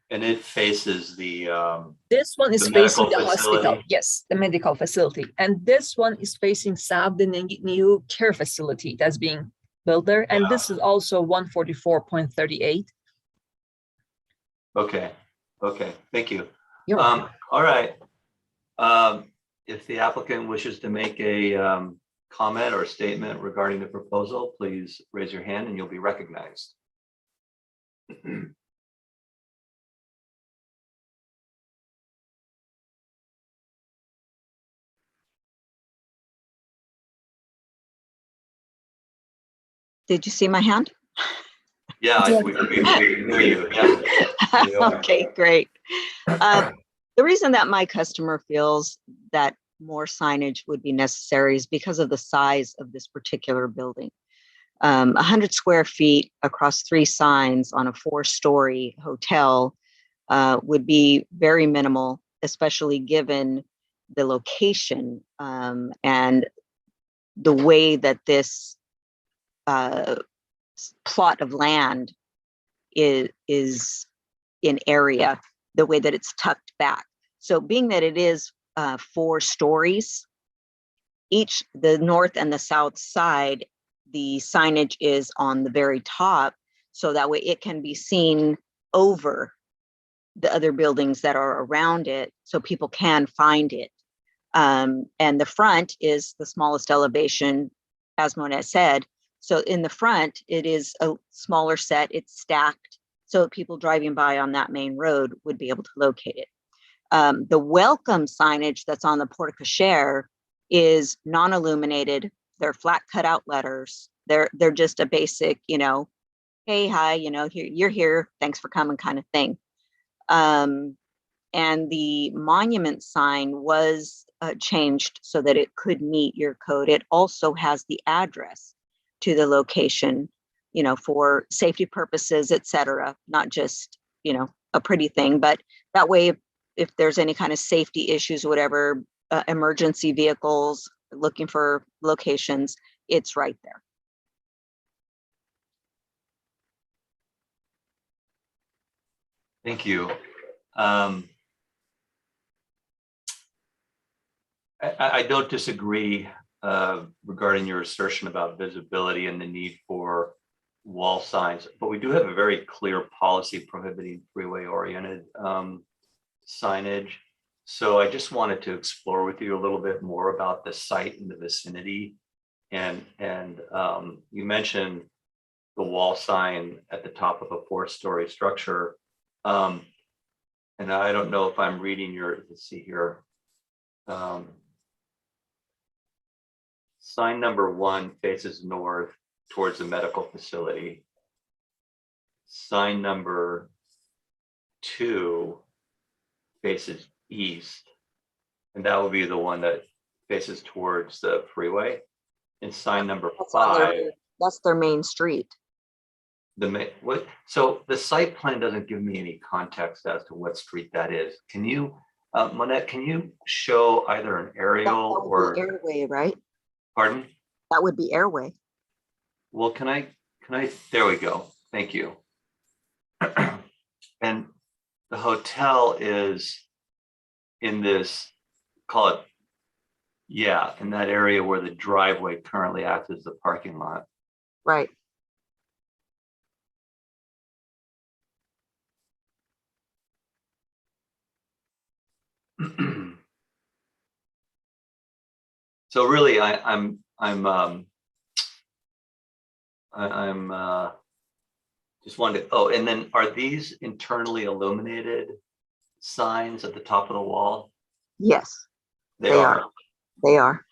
A: And it faces the
D: This one is
A: the
D: facing
A: medical
D: the hospital.
A: facility?
D: Yes, the medical facility. And this one is facing south, the new care facility that's being built there. And this is also 144.38.
A: Okay, thank you.
D: You're welcome.
A: All right. If the applicant wishes to make a comment or statement regarding the proposal, please raise your hand and you'll be recognized.
M: Did you see my hand?
A: Yeah, we hear you. Yeah.
M: Okay, great. The reason that my customer feels that more signage would be necessary is because of the size of this particular building. 100 square feet across 3 signs on a 4-story hotel would be very minimal, especially given the location and the way that this plot of land is in area, the way that it's tucked back. So being that it is 4 stories, the north and the south side, the signage is on the very top, so that way it can be seen over the other buildings that are around it, so people can find it. And the front is the smallest elevation, as Monette said. So in the front, it is a smaller set, it's stacked, so people driving by on that main road would be able to locate it. The welcome signage that's on the porte cochere is non-illuminated. They're flat cutout letters. They're just a basic, you know, hey, hi, you know, you're here, thanks for coming kind of thing. And the monument sign was changed so that it could meet your code. It also has the address to the location, you know, for safety purposes, etc. Not just, you know, a pretty thing, but that way, if there's any kind of safety issues, whatever, emergency vehicles looking for locations, it's right there.
A: Thank you. I don't disagree regarding your assertion about visibility and the need for wall signs, but we do have a very clear policy prohibiting freeway-oriented signage. So I just wanted to explore with you a little bit more about the site in the vicinity. And you mentioned the wall sign at the top of a 4-story structure. And I don't know if I'm reading your, let's see here. Sign number 1 faces north towards the medical facility. Sign number 2 faces east, and that would be the one that faces towards the freeway. And sign number 5,
M: that's their main street.
A: So the site plan doesn't give me any context as to what street that is. Can you, Monette, can you show either an aerial or
M: Airway, right?
A: Pardon?
M: That would be Airway.
A: Well, can I, there we go. Thank you. And the hotel is in this, call it, yeah, in that area where the driveway currently acts as the parking lot.
M: Right.
A: So really, I'm just wanted, oh, and then are these internally illuminated signs at the top of the wall?
M: Yes,
A: They are.
M: They are.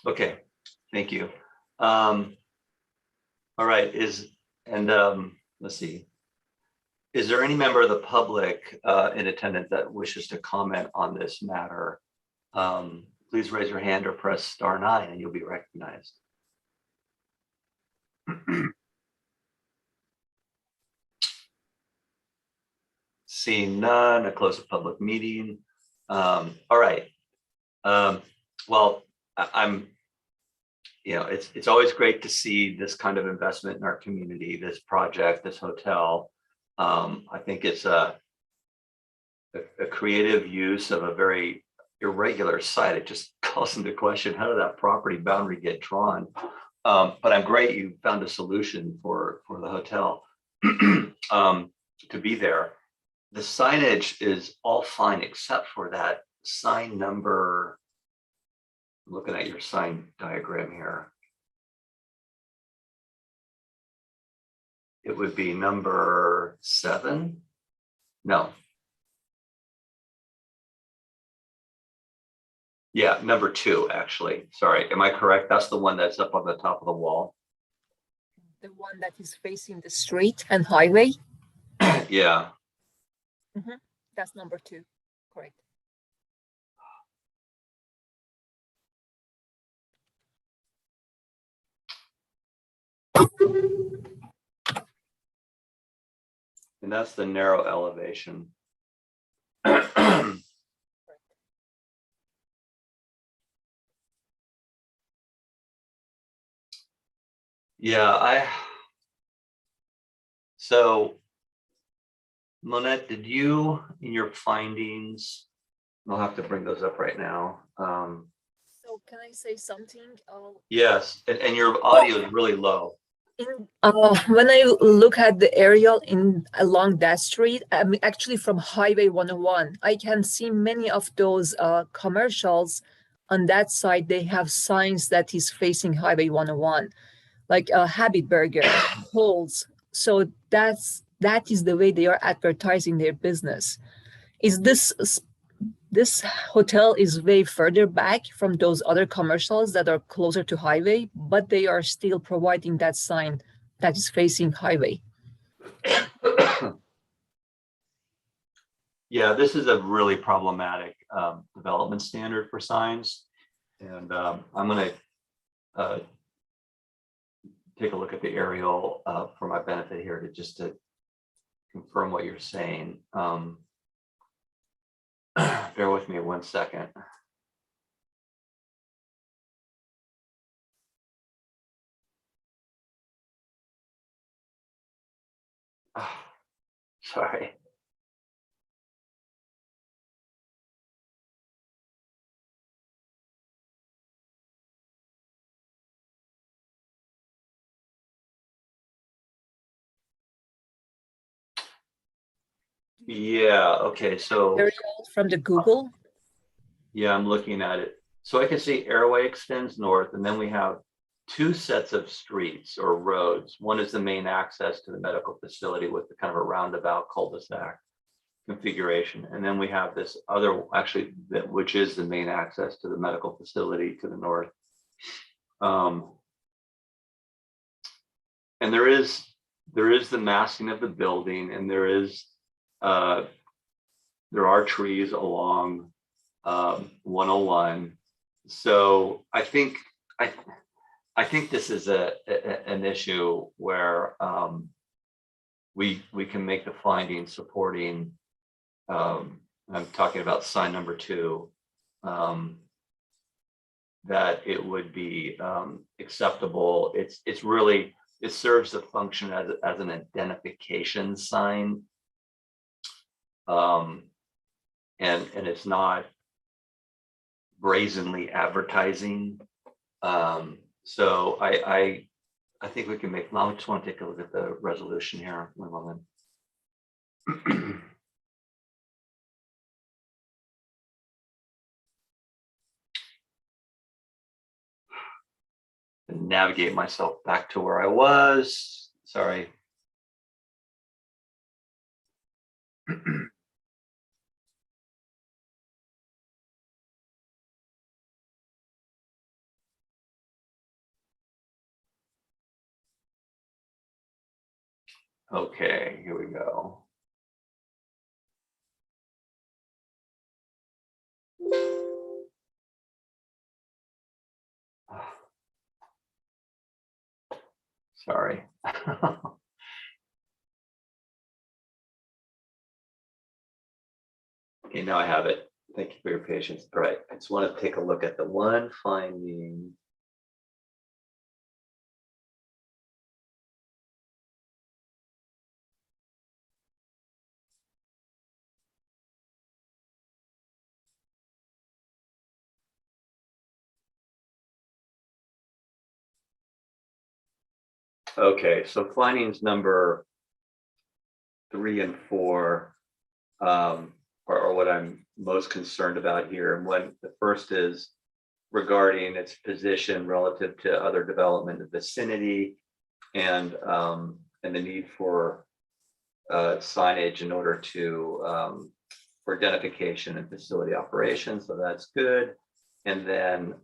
A: Okay, thank you. All right, let's see. Is there any member of the public in attendance that wishes to comment on this matter? Please raise your hand or press *9 and you'll be recognized. Seeing none, I close the public meeting. All right. Well, it's always great to see this kind of investment in our community, this project, this hotel. I think it's a creative use of a very irregular site. It just calls into question, how did that property boundary get drawn? But I'm great you found a solution for the hotel to be there. The signage is all fine except for that sign number. I'm looking at your sign diagram here. It would be number 7. No. Yeah, number 2, actually. Sorry, am I correct? That's the one that's up on the top of the wall.
D: The one that is facing the street and highway?
A: Yeah.
D: Mm-hmm. That's number 2, correct.
A: And that's the narrow elevation. Yeah, so Monette, did you, in your findings, I'll have to bring those up right now.
D: So can I say something?
A: Yes, and your audio is really low.
D: When I look at the aerial along that street, actually from Highway 101, I can see many of those commercials on that side. They have signs that is facing Highway 101, like Habit Burger, Holes. So that is the way they are advertising their business. Is this hotel is way further back from those other commercials that are closer to highway, but they are still providing that sign that is facing highway.
A: Yeah, this is a really problematic development standard for signs. And I'm going to take a look at the aerial for my benefit here to confirm what you're saying. Bear with me 1 second. Sorry. Yeah, okay, so
D: Aerial from the Google.
A: yeah, I'm looking at it. So I can see airway extends north, and then we have two sets of streets or roads. One is the main access to the medical facility with the kind of a roundabout cul-de-sac configuration. And then we have this other, actually, which is the main access to the medical facility to the north. And there is the massing of the building, and there are trees along 101. So I think this is an issue where we can make the findings supporting. I'm talking about sign number 2. That it would be acceptable. It serves the function as an identification sign. And it's not brazenly advertising. So I think we can make, I just want to take a look at the resolution here. 1 moment. Navigate myself back to where I was. Sorry. Okay, here we go. Sorry. Okay, now I have it. Thank you for your patience. All right, I just want to take a look at the one finding. Okay, so findings number 3 and 4 are what I'm most concerned about here. And when the first is regarding its position relative to other development in the vicinity and the need for signage in order to for identification and facility operations. So that's good. And then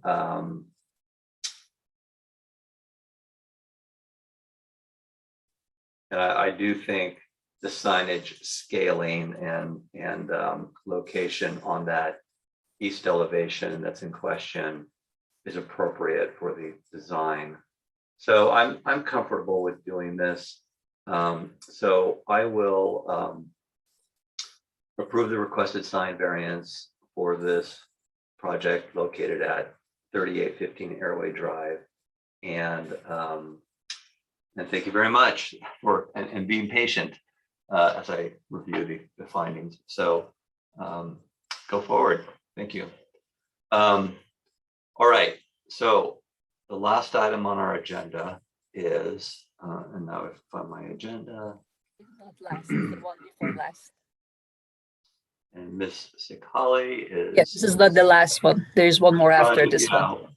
A: I do think the signage scaling and location on that east elevation that's in question is appropriate for the design. So I'm comfortable with doing this. So I will approve the requested sign variance for this project located at 3815 Airway Drive. And thank you very much for and being patient. as I review the findings. So go forward. Thank you. All right. So the last item on our agenda is, and now I find my agenda.
D: Not last, the one before last.
A: And Miss Sikali is.
D: Yes, this is not the last one. There's one more after this one.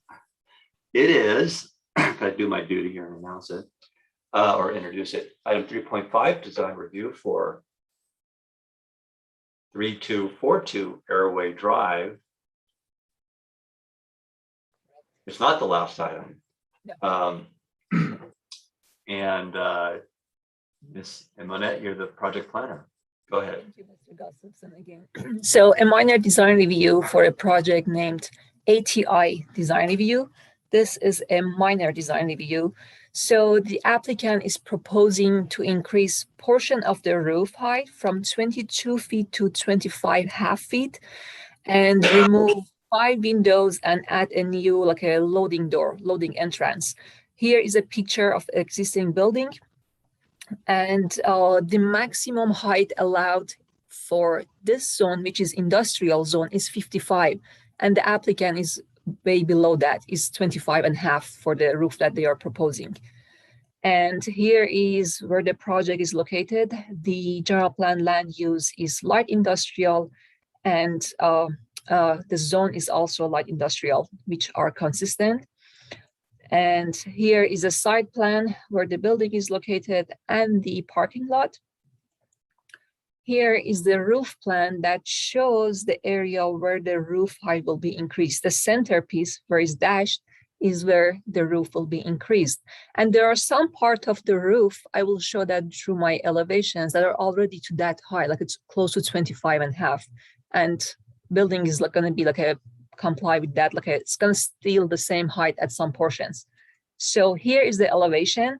A: It is. I do my duty here and announce it or introduce it. Item 3.5, design review for 3242 Airway Drive. It's not the last item.
D: No.
A: And Ms. Monette, you're the project planner. Go ahead.
D: Thank you, Mr. Gustafson, again. So a minor design review for a project named ATI Design Review. This is a minor design review. So the applicant is proposing to increase portion of the roof height from 22 feet to 25.5 feet and remove 5 windows and add a new, like a loading door, loading entrance. Here is a picture of existing building. And the maximum height allowed for this zone, which is industrial zone, is 55. And the applicant is way below that, is 25.5 for the roof that they are proposing. And here is where the project is located. The general plan land use is light industrial, and the zone is also light industrial, which are consistent. And here is a site plan where the building is located and the parking lot. Here is the roof plan that shows the area where the roof height will be increased. The centerpiece where it's dashed is where the roof will be increased. And there are some part of the roof, I will show that through my elevations, that are already to that high, like it's close to 25.5. And building is going to be like a comply with that, like it's going to steal the same height at some portions. So here is the elevation.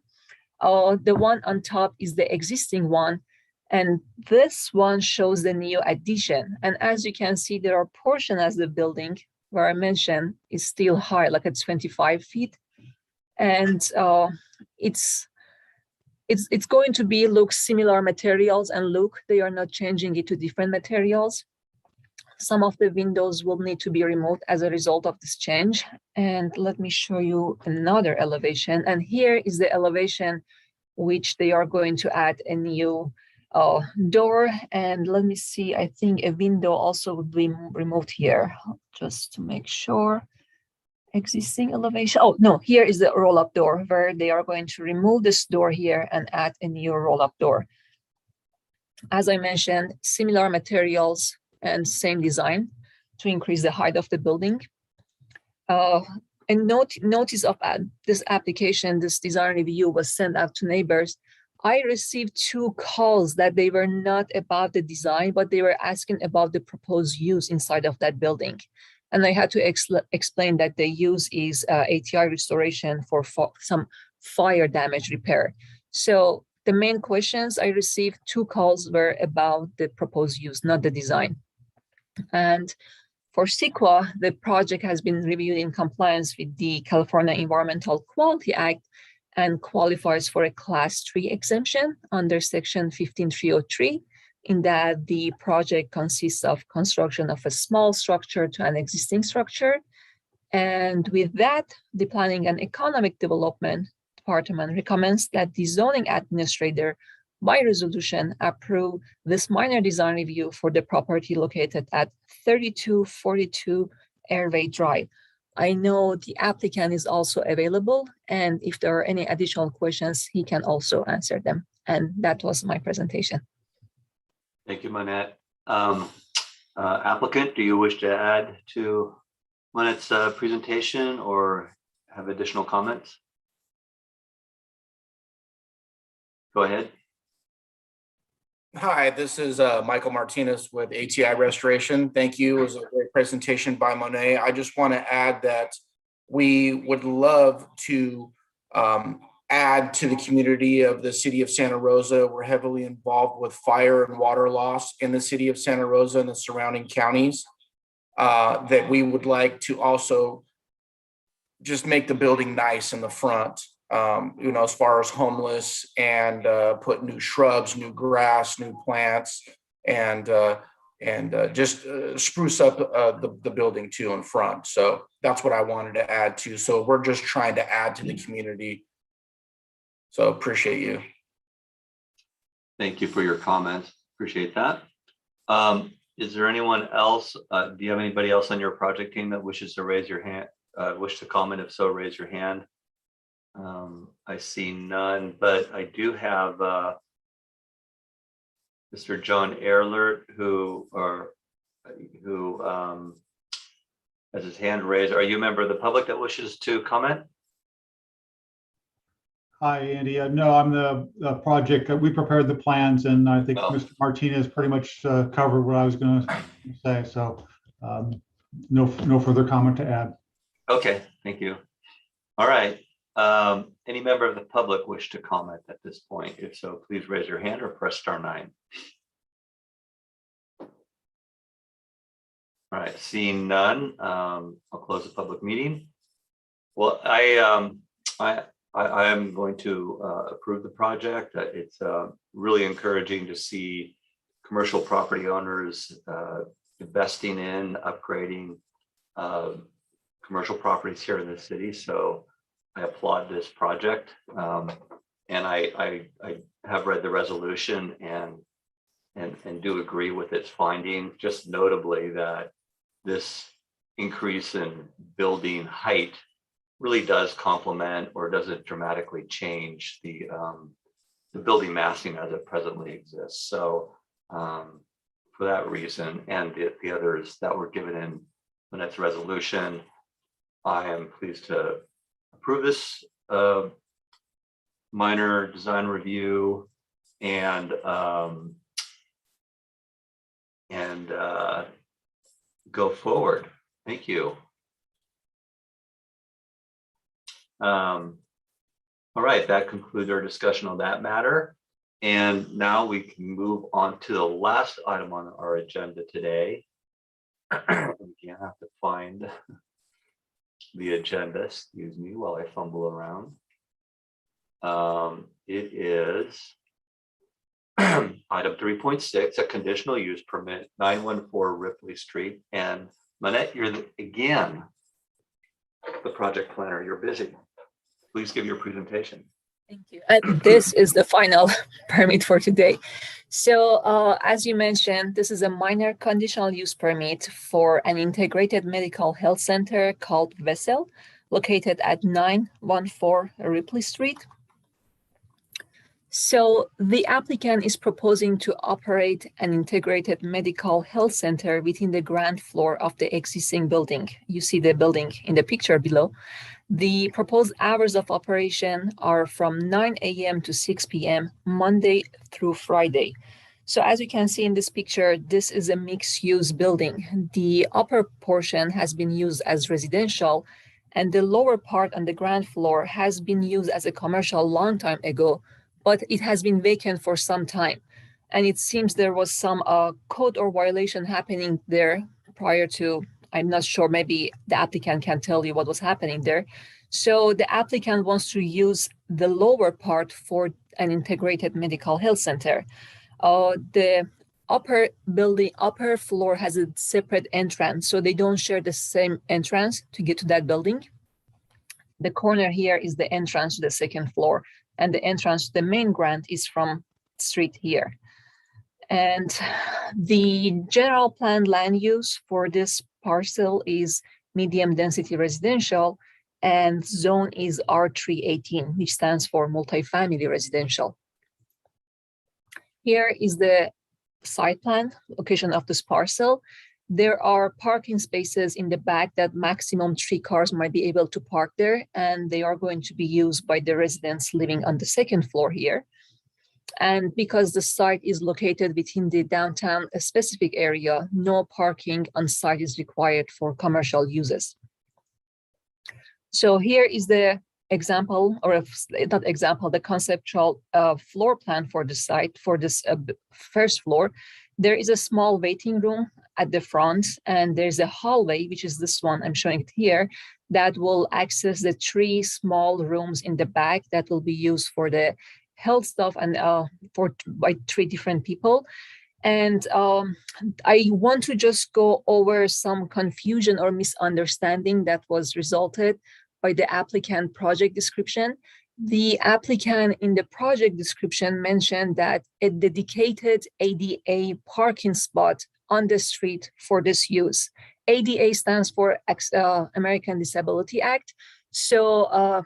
D: The one on top is the existing one, and this one shows the new addition. And as you can see, there are portions as the building where I mentioned is still high, like it's 25 feet, and it's going to be look similar materials, and look, they are not changing it to different materials. Some of the windows will need to be removed as a result of this change. And let me show you another elevation. And here is the elevation which they are going to add a new door. And let me see, I think a window also would be removed here, just to make sure. Existing elevation. Oh, no, here is the roll-up door where they are going to remove this door here and add a new roll-up door. As I mentioned, similar materials and same design to increase the height of the building. And notice of this application, this design review was sent out to neighbors. I received 2 calls that they were not about the design, but they were asking about the proposed use inside of that building. And I had to explain that the use is ATI restoration for some fire damage repair. So the main questions I received, 2 calls were about the proposed use, not the design. And for CEQA, the project has been reviewed in compliance with the California Environmental Quality Act and qualifies for a Class 3 exemption under Section 15303, in that the project consists of construction of a small structure to an existing structure. And with that, the Planning and Economic Development Department recommends that the zoning administrator by resolution approve this minor design review for the property located at 3242 Airway Drive. I know the applicant is also available, and if there are any additional questions, he can also answer them. And that was my presentation.
A: Thank you, Monette. Applicant, do you wish to add to Monette's presentation or have additional comments? Go ahead.
N: Hi, this is Michael Martinez with ATI Restoration. Thank you. It was a great presentation by Monet. I just want to add that we would love to add to the community of the city of Santa Rosa. We're heavily involved with fire and water loss in the city of Santa Rosa and the surrounding counties, that we would like to also just make the building nice in the front. as far as homeless, and put new shrubs, new grass, new plants, and just spruce up the building too in front. So that's what I wanted to add to. So we're just trying to add to the community. So appreciate you.
A: Thank you for your comment. Appreciate that. Is there anyone else? Do you have anybody else on your project team that wishes to raise your hand, wish to comment? If so, raise your hand. I see none, but I do have Mr. John Ehrlert, who has his hand raised. Are you a member of the public that wishes to comment?
O: Hi, Andy. No, I'm the project. We prepared the plans, and I think Mr. Martinez pretty much covered what I was going to say. So no further comment to add.
A: Okay, thank you. All right. Any member of the public wish to comment at this point? If so, please raise your hand or press *9. All right, seeing none, I'll close the public meeting. Well, I am going to approve the project. It's really encouraging to see commercial property owners investing in upgrading commercial properties here in the city. So I applaud this project, and I have read the resolution and do agree with its finding. Just notably that this increase in building height really does complement or doesn't dramatically change the building massing as it presently exists. So for that reason and the others that were given in the next resolution, I am pleased to approve this minor design review and go forward. Thank you. All right, that concludes our discussion on that matter. And now we can move on to the last item on our agenda today. You have to find the agenda, excuse me, while I fumble around. It is item 3.6, a conditional use permit, 914 Ripley Street. And Manette, you're again the project planner. You're busy. Please give your presentation.
D: Thank you. This is the final permit for today. So as you mentioned, this is a minor conditional use permit for an integrated medical health center called Vessel, located at 914 Ripley Street. So the applicant is proposing to operate an integrated medical health center within the ground floor of the existing building. You see the building in the picture below. The proposed hours of operation are from 9 a.m. to 6 p.m. Monday through Friday. So as you can see in this picture, this is a mixed-use building. The upper portion has been used as residential, and the lower part on the ground floor has been used as a commercial a long time ago, but it has been vacant for some time. And it seems there was some code or violation happening there prior to, I'm not sure, maybe the applicant can tell you what was happening there. So the applicant wants to use the lower part for an integrated medical health center. The upper floor has a separate entrance, so they don't share the same entrance to get to that building. The corner here is the entrance to the second floor, and the entrance to the main ground is from street here. And the general plan land use for this parcel is medium density residential, and zone is R318, which stands for multifamily residential. Here is the site plan location of this parcel. There are parking spaces in the back that maximum 3 cars might be able to park there, and they are going to be used by the residents living on the second floor here. And because the site is located within the downtown specific area, no parking on site is required for commercial uses. So here is the example, or not example, the conceptual floor plan for the site for this first floor. There is a small waiting room at the front, and there's a hallway, which is this one, I'm showing it here, that will access the 3 small rooms in the back that will be used for the health stuff and by 3 different people. And I want to just go over some confusion or misunderstanding that was resulted by the applicant project description. The applicant in the project description mentioned that a dedicated ADA parking spot on the street for this use. ADA stands for American Disability Act. So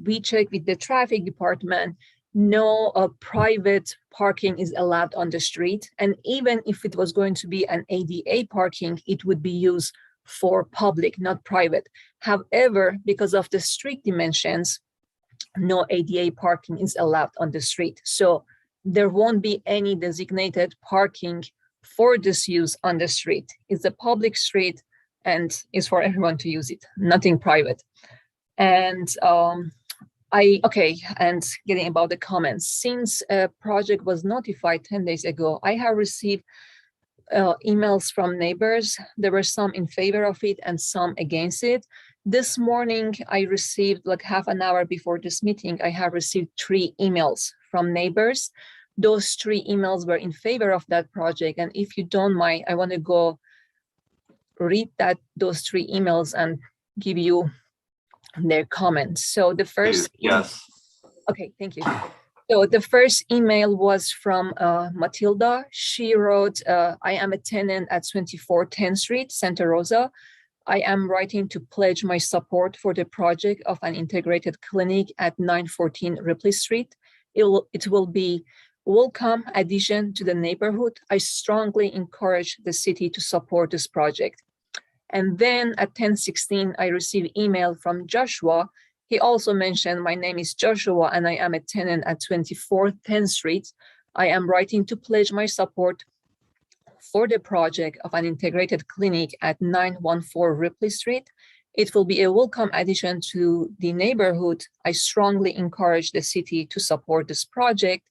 D: we checked with the traffic department. No private parking is allowed on the street. And even if it was going to be an ADA parking, it would be used for public, not private. However, because of the strict dimensions, no ADA parking is allowed on the street. So there won't be any designated parking for this use on the street. It's a public street and it's for everyone to use it, nothing private. And and getting about the comments. Since a project was notified 10 days ago, I have received emails from neighbors. There were some in favor of it and some against it. This morning, I received, like half an hour before this meeting, I have received 3 emails from neighbors. Those 3 emails were in favor of that project. And if you don't mind, I want to go read those 3 emails and give you their comments. So the first,
A: yes.
D: Okay, thank you. So the first email was from Matilda. She wrote, I am a tenant at 24 10th Street, Santa Rosa. I am writing to pledge my support for the project of an integrated clinic at 914 Ripley Street. It will be welcome addition to the neighborhood. I strongly encourage the city to support this project. And then at 10:16, I received email from Joshua. He also mentioned, my name is Joshua and I am a tenant at 24 10th Street. I am writing to pledge my support for the project of an integrated clinic at 914 Ripley Street. It will be a welcome addition to the neighborhood. I strongly encourage the city to support this project.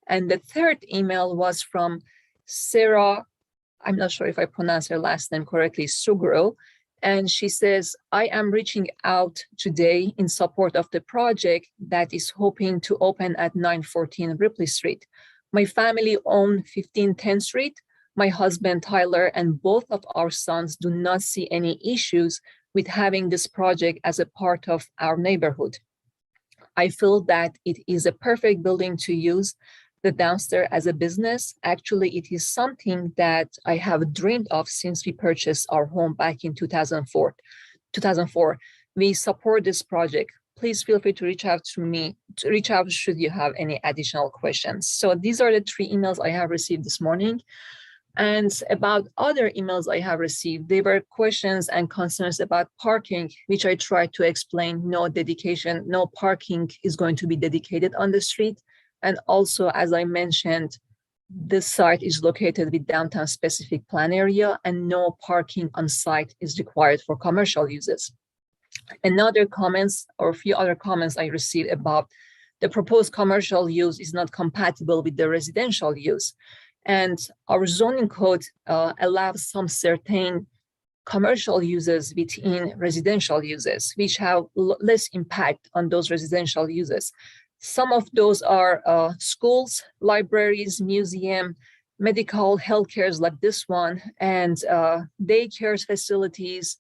D: And the third email was from Sarah, I'm not sure if I pronounce her last name correctly, Sugro. And she says, I am reaching out today in support of the project that is hoping to open at 914 Ripley Street. My family own 15 10th Street. My husband, Tyler, and both of our sons do not see any issues with having this project as a part of our neighborhood. I feel that it is a perfect building to use the downstairs as a business. Actually, it is something that I have dreamed of since we purchased our home back in 2004. We support this project. Please feel free to reach out to me, should you have any additional questions. So these are the 3 emails I have received this morning. And about other emails I have received, they were questions and concerns about parking, which I tried to explain. No dedication, no parking is going to be dedicated on the street. And also, as I mentioned, this site is located with downtown specific plan area and no parking on site is required for commercial uses. Another comments or a few other comments I received about the proposed commercial use is not compatible with the residential use. And our zoning code allows some certain commercial uses within residential uses, which have less impact on those residential uses. Some of those are schools, libraries, museum, medical healthcare like this one, and daycare facilities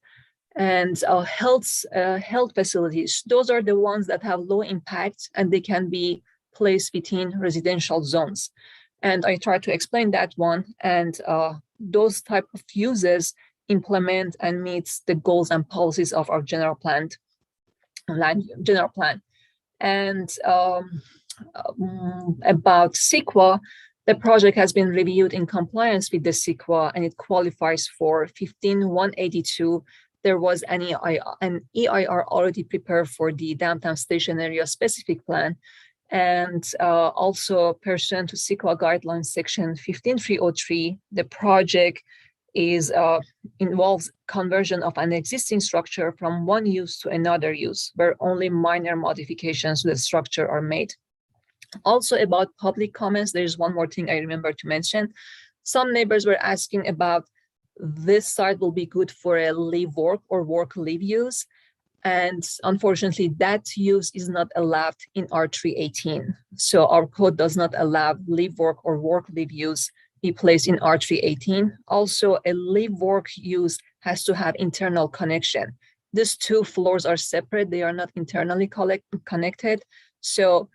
D: and health facilities. Those are the ones that have low impact and they can be placed within residential zones. And I try to explain that one, and those type of uses implement and meets the goals and policies of our general plan. And about CEQA, the project has been reviewed in compliance with the CEQA and it qualifies for 15182. There was an EIR already prepared for the downtown station area specific plan. And also pursuant to CEQA guidelines section 15303, the project involves conversion of an existing structure from one use to another use, where only minor modifications to the structure are made. Also about public comments, there's one more thing I remember to mention. some neighbors were asking about this site will be good for a live work or work live use. And unfortunately, that use is not allowed in R318. So our code does not allow live work or work live use be placed in R318. Also, a live work use has to have internal connection. These two floors are separate. They are not internally connected. So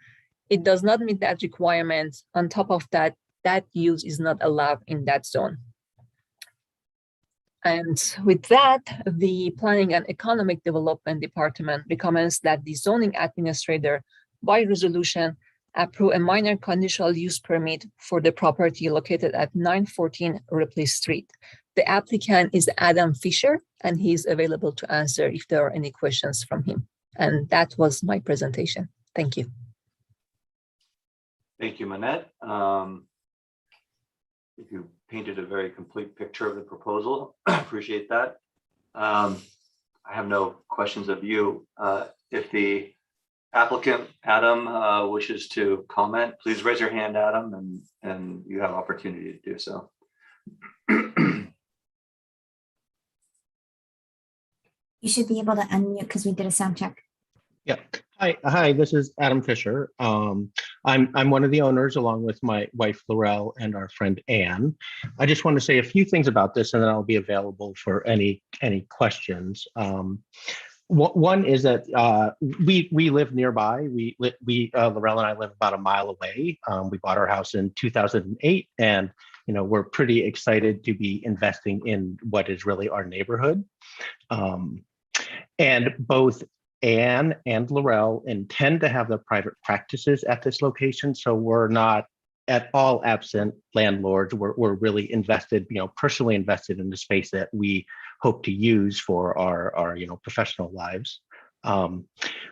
D: it does not meet that requirement. On top of that, that use is not allowed in that zone. And with that, the Planning and Economic Development Department recommends that the zoning administrator, by resolution, approve a minor conditional use permit for the property located at 914 Ripley Street. The applicant is Adam Fisher, and he is available to answer if there are any questions from him. And that was my presentation. Thank you.
A: Thank you, Manette. You painted a very complete picture of the proposal. I appreciate that. I have no questions of you. If the applicant, Adam, wishes to comment, please raise your hand, Adam, and you have opportunity to do so.
B: You should be able to unmute because we did a sound check.
C: Yeah. Hi, this is Adam Fisher. I'm one of the owners along with my wife Laurel and our friend Anne. I just want to say a few things about this and then I'll be available for any questions. One is that we live nearby. Laurel and I live about a mile away. We bought our house in 2008 and we're pretty excited to be investing in what is really our neighborhood. And both Anne and Laurel intend to have their private practices at this location. So we're not at all absent landlords. We're really invested, personally invested in the space that we hope to use for our professional lives.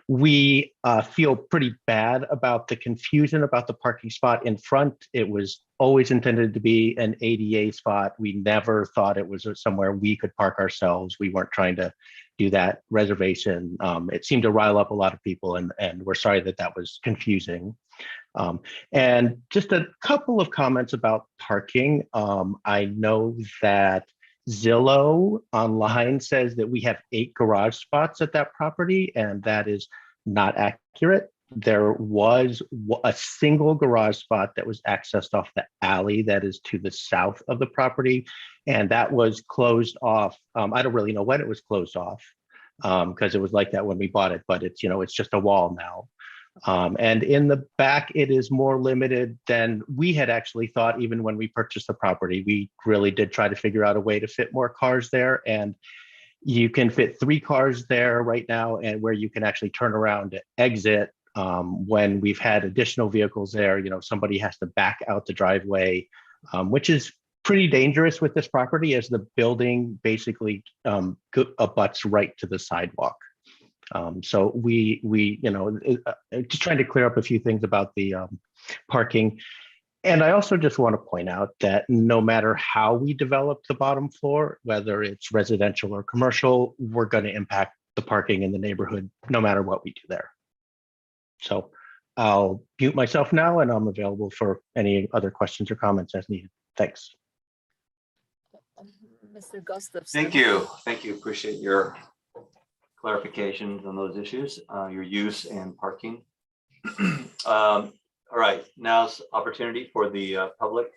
C: We feel pretty bad about the confusion about the parking spot in front. It was always intended to be an ADA spot. We never thought it was somewhere we could park ourselves. We weren't trying to do that reservation. It seemed to rile up a lot of people, and we're sorry that was confusing. And just a couple of comments about parking. I know that Zillow online says that we have 8 garage spots at that property, and that is not accurate. There was a single garage spot that was accessed off the alley that is to the south of the property, and that was closed off. I don't really know when it was closed off because it was like that when we bought it, but it's just a wall now. And in the back, it is more limited than we had actually thought. Even when we purchased the property, we really did try to figure out a way to fit more cars there. And you can fit 3 cars there right now, and where you can actually turn around to exit. When we've had additional vehicles there, somebody has to back out the driveway, which is pretty dangerous with this property, as the building basically abuts right to the sidewalk. So we just trying to clear up a few things about the parking. And I also just want to point out that no matter how we develop the bottom floor, whether it's residential or commercial, we're going to impact the parking in the neighborhood no matter what we do there. So I'll mute myself now, and I'm available for any other questions or comments as needed. Thanks.
D: Mr. Gustafson.
A: Thank you. Appreciate your clarifications on those issues, your use and parking. All right, now's opportunity for the public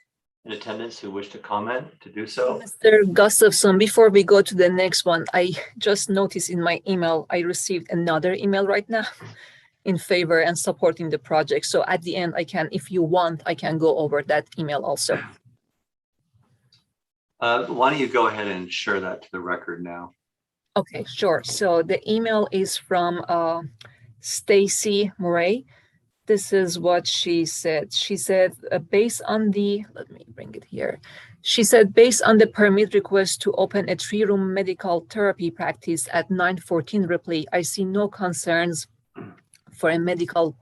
A: in attendance who wish to comment to do so.
D: Mr. Gustafson, before we go to the next one, I just noticed in my email, I received another email right now in favor and supporting the project. So at the end, if you want, I can go over that email also.
A: Why don't you go ahead and share that to the record now?
D: Okay, sure. So the email is from Stacy Murray. This is what she said. She said, based on the, let me bring it here. She said, based on the permit request to open a 3-room medical therapy practice at 914 Ripley, I see no concerns for a medical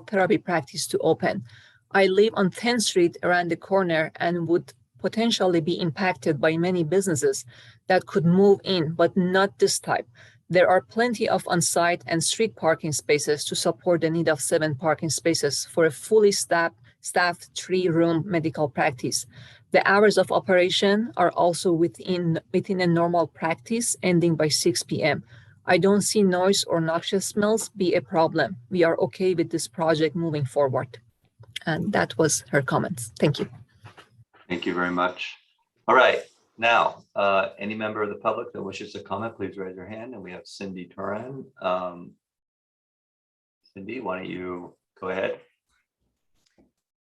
D: therapy practice to open. I live on 10th Street around the corner and would potentially be impacted by many businesses that could move in, but not this type. There are plenty of on-site and street parking spaces to support the need of 7 parking spaces for a fully staffed staffed 3-room medical practice. The hours of operation are also within a normal practice, ending by 6 p.m. I don't see noise or noxious smells be a problem. We are okay with this project moving forward. And that was her comments. Thank you.
A: Thank you very much. All right, now, any member of the public that wishes to comment, please raise your hand. And we have Cindy Turan. Cindy, why don't you go ahead?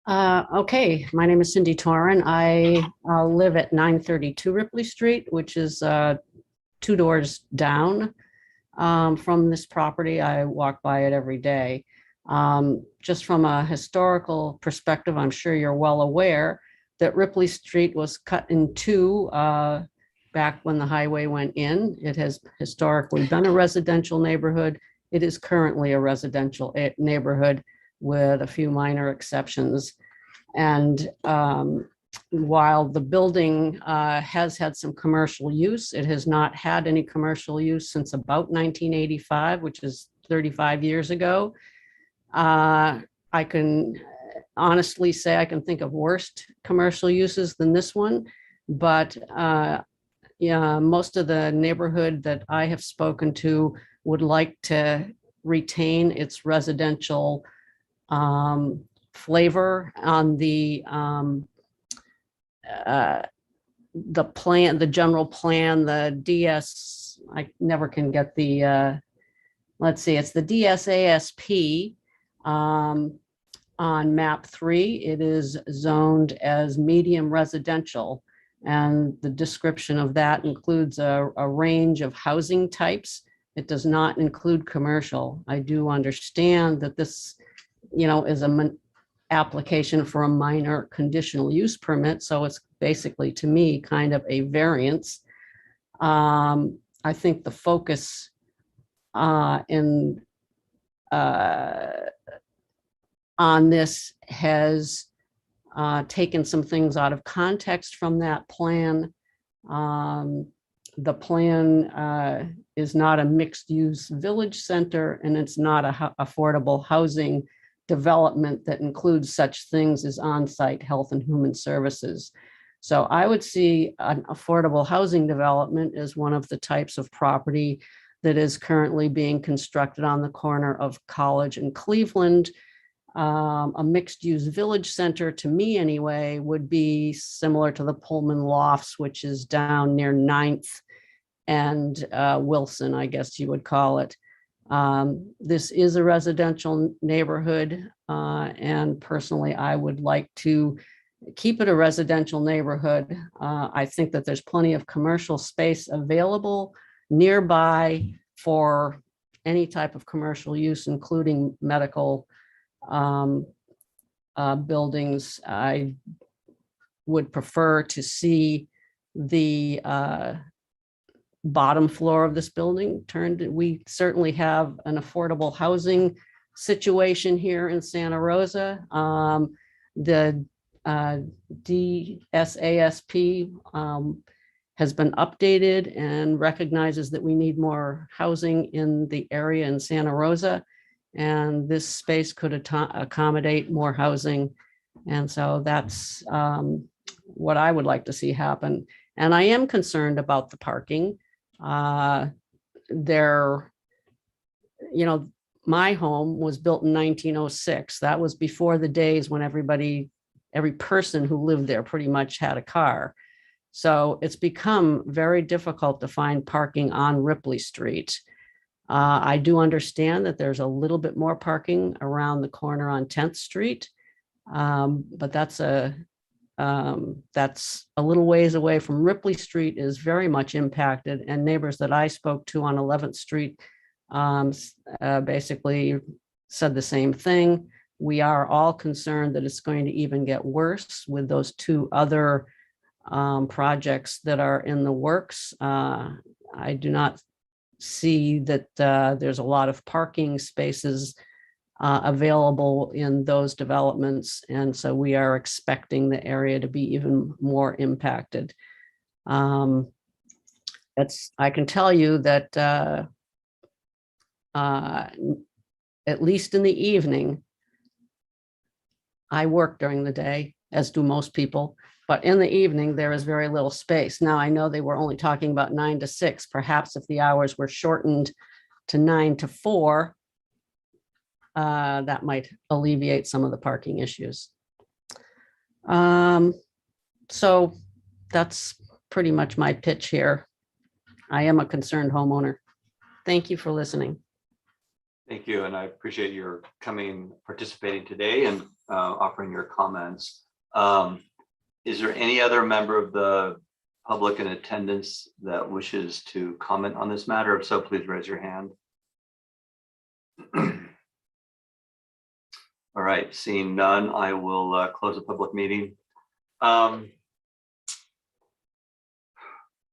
I: Okay, my name is Cindy Toran. I live at 932 Ripley Street, which is 2 doors down from this property. I walk by it every day. Just from a historical perspective, I'm sure you're well aware that Ripley Street was cut in two back when the highway went in. It has historically been a residential neighborhood. It is currently a residential neighborhood with a few minor exceptions. And while the building has had some commercial use, it has not had any commercial use since about 1985, which is 35 years ago. I can honestly say I can think of worse commercial uses than this one, but yeah, most of the neighborhood that I have spoken to would like to retain its residential flavor on the plan, the general plan, the DS, I never can get the, let's see, it's the DSASP on map 3. It is zoned as medium residential. And the description of that includes a range of housing types. It does not include commercial. I do understand that this, you know, is an application for a minor conditional use permit. So it's basically, to me, kind of a variance. I think the focus on this has taken some things out of context from that plan. The plan is not a mixed-use village center, and it's not a affordable housing development that includes such things as on-site health and human services. So I would see an affordable housing development as one of the types of property that is currently being constructed on the corner of College and Cleveland. A mixed-use village center, to me anyway, would be similar to the Pullman Lofts, which is down near 9th and Wilson, I guess you would call it. This is a residential neighborhood, and personally, I would like to keep it a residential neighborhood. I think that there's plenty of commercial space available nearby for any type of commercial use, including medical buildings. I would prefer to see the bottom floor of this building turned. We certainly have an affordable housing situation here in Santa Rosa. The DSASP has been updated and recognizes that we need more housing in the area in Santa Rosa. And this space could accommodate more housing. And so that's what I would like to see happen. And I am concerned about the parking. You know, my home was built in 1906. That was before the days when every person who lived there pretty much had a car. So it's become very difficult to find parking on Ripley Street. I do understand that there's a little bit more parking around the corner on 10th Street, but that's a little ways away from Ripley Street, is very much impacted, and neighbors that I spoke to on 11th Street basically said the same thing. We are all concerned that it's going to even get worse with those two other projects that are in the works. I do not see that there's a lot of parking spaces available in those developments. And so we are expecting the area to be even more impacted. I can tell you that at least in the evening, I work during the day, as do most people, but in the evening, there is very little space. Now, I know they were only talking about 9 to 6. Perhaps if the hours were shortened to 9 to 4, that might alleviate some of the parking issues. So that's pretty much my pitch here. I am a concerned homeowner. Thank you for listening.
A: Thank you, and I appreciate your coming, participating today and offering your comments. Is there any other member of the public in attendance that wishes to comment on this matter? If so, please raise your hand. All right, seeing none, I will close the public meeting.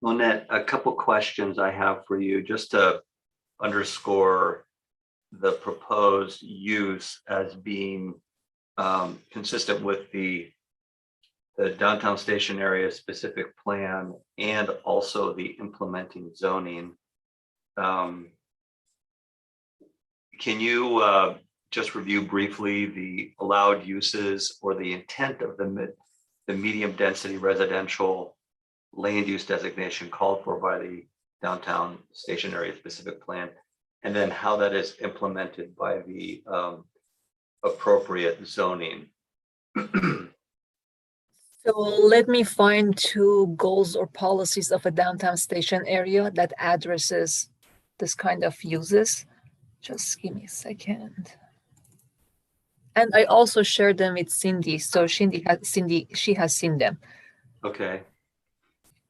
A: Lynette, a couple questions I have for you, just to underscore the proposed use as being consistent with the downtown station area specific plan and also the implementing zoning. Can you just review briefly the allowed uses or the intent of the medium density residential land use designation called for by the downtown station area specific plan, and then how that is implemented by the appropriate zoning?
D: So let me find 2 goals or policies of a downtown station area that addresses this kind of uses. Just give me a second. And I also shared them with Cindy. So she has seen them.
A: Okay.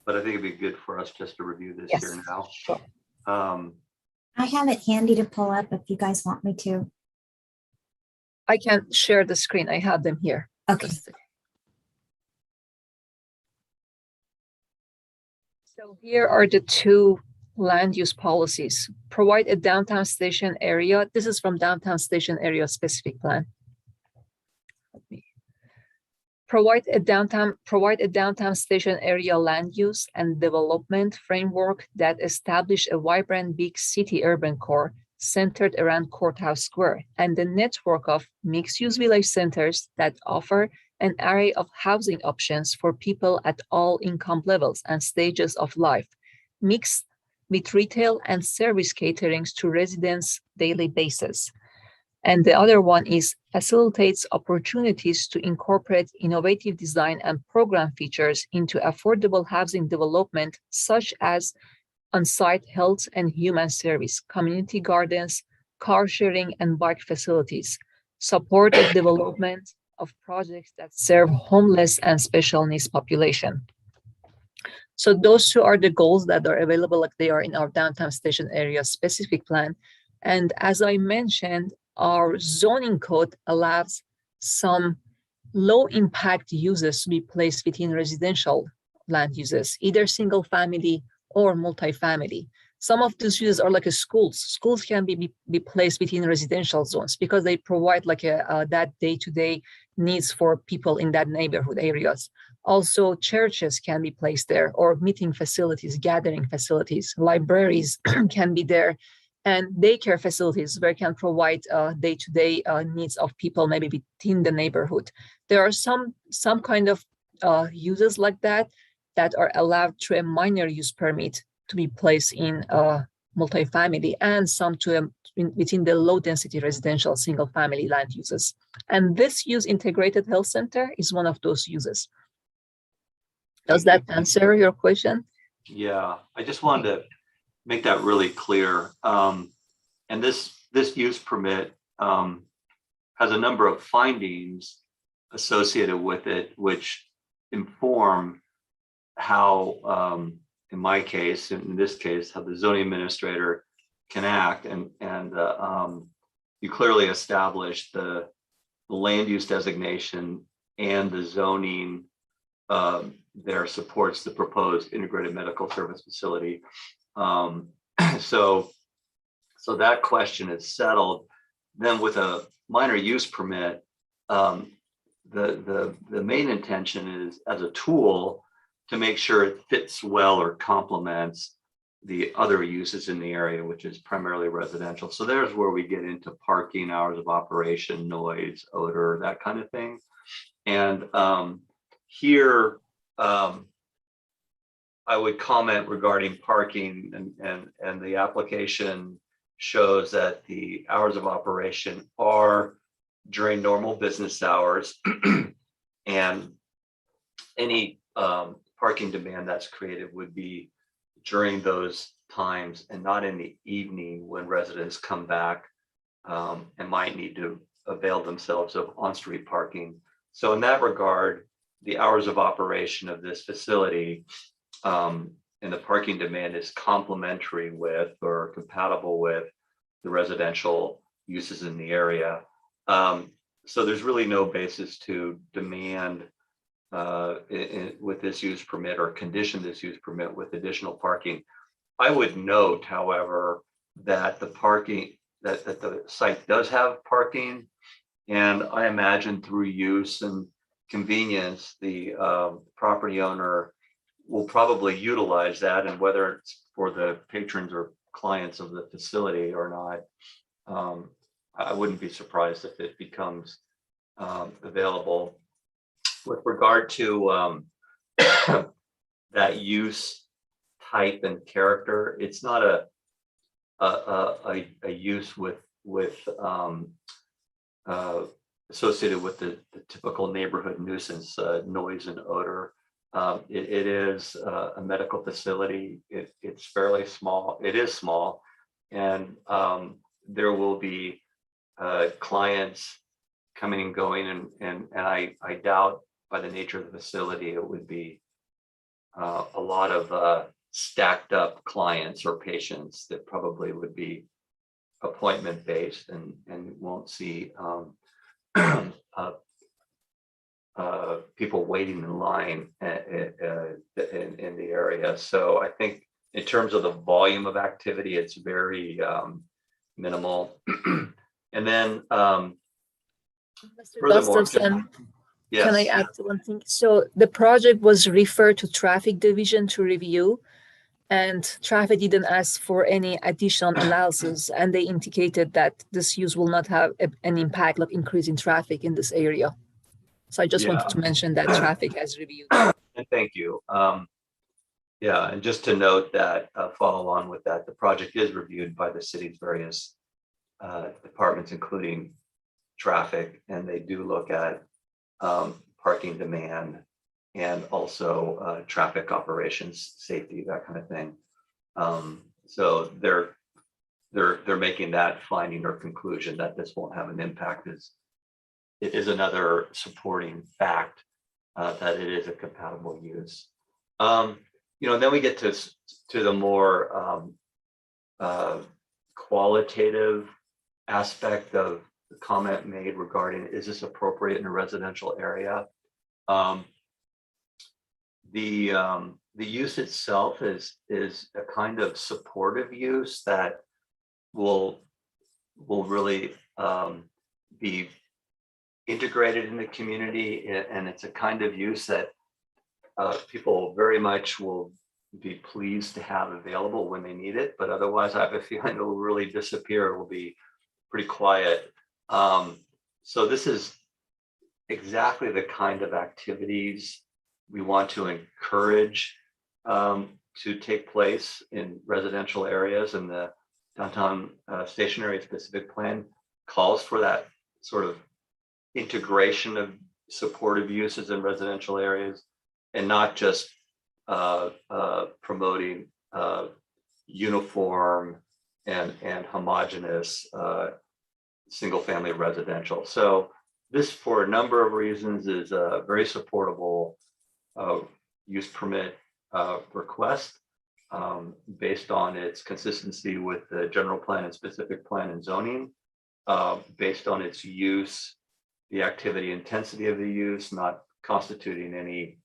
A: But I think it'd be good for us just to review this
D: Yes,
A: here now.
D: sure.
B: I have it handy to pull up if you guys want me to.
D: I can share the screen. I have them here.
B: Okay.
D: So here are the 2 land use policies. Provide a downtown station area. This is from downtown station area specific plan. Provide a downtown station area land use and development framework that establish a vibrant big city urban core centered around Courthouse Square and the network of mixed-use village centers that offer an array of housing options for people at all income levels and stages of life, mixed with retail and service caterings to residents' daily basis. And the other one is facilitates opportunities to incorporate innovative design and program features into affordable housing development, such as on-site health and human service, community gardens, car sharing and bike facilities, support the development of projects that serve homeless and special needs population. So those 2 are the goals that are available, like they are in our downtown station area specific plan. And as I mentioned, our zoning code allows some low impact uses to be placed within residential land uses, either single family or multifamily. Some of these uses are like a schools. Schools can be placed within residential zones because they provide like that day-to-day needs for people in that neighborhood areas. Also, churches can be placed there, or meeting facilities, gathering facilities, libraries can be there, and daycare facilities where can provide day-to-day needs of people maybe within the neighborhood. There are some kind of uses like that are allowed through a minor use permit to be placed in multifamily, and some within the low density residential single family land uses. And this use integrated health center is one of those uses. Does that answer your question?
A: Yeah, I just wanted to make that really clear. And this use permit has a number of findings associated with it, which inform how, in my case, in this case, how the zoning administrator can act. And you clearly established the land use designation and the zoning there supports the proposed integrated medical service facility. So that question is settled. Then with a minor use permit, the main intention is as a tool to make sure it fits well or complements the other uses in the area, which is primarily residential. So there's where we get into parking, hours of operation, noise, odor, that kind of thing. And here, I would comment regarding parking, and the application shows that the hours of operation are during normal business hours, and any parking demand that's created would be during those times and not in the evening when residents come back and might need to avail themselves of on-street parking. So in that regard, the hours of operation of this facility and the parking demand is complementary with or compatible with the residential uses in the area. So there's really no basis to demand with this use permit or condition this use permit with additional parking. I would note, however, that the parking, that the site does have parking, and I imagine through use and convenience, the property owner will probably utilize that, and whether it's for the patrons or clients of the facility or not, I wouldn't be surprised if it becomes available. With regard to that use type and character, it's not a use with associated with the typical neighborhood nuisance, noise and odor. It is a medical facility. It's fairly small. It is small, and there will be clients coming and going, and I doubt by the nature of the facility it would be a lot of stacked up clients or patients that probably would be appointment based and won't see people waiting in line in the area. So I think in terms of the volume of activity, it's very minimal. And then
D: Mr.
A: furthermore,
D: Gustafson,
A: yes.
D: can I add one thing? So the project was referred to traffic division to review, and traffic didn't ask for any additional analysis, and they indicated that this use will not have an impact like increase in traffic in this area. So I just wanted to mention that traffic has reviewed.
A: And thank you. Yeah, and just to note that, follow on with that, the project is reviewed by the city's various departments, including traffic, and they do look at parking demand and also traffic operations, safety, that kind of thing. So they're making that finding or conclusion that this won't have an impact is another supporting fact that it is a compatible use. Then we get to the more qualitative aspect of the comment made regarding, is this appropriate in a residential area? The use itself is a kind of supportive use that will really be integrated in the community, and it's a kind of use that people very much will be pleased to have available when they need it, but otherwise I have a feeling it will really disappear. It will be pretty quiet. So this is exactly the kind of activities we want to encourage to take place in residential areas, and the downtown stationary specific plan calls for that sort of integration of supportive uses in residential areas, and not just promoting uniform and homogeneous single family residential. So this, for a number of reasons, is a very supportable use permit request based on its consistency with the general plan and specific plan and zoning, based on its use, the activity intensity of the use, not constituting any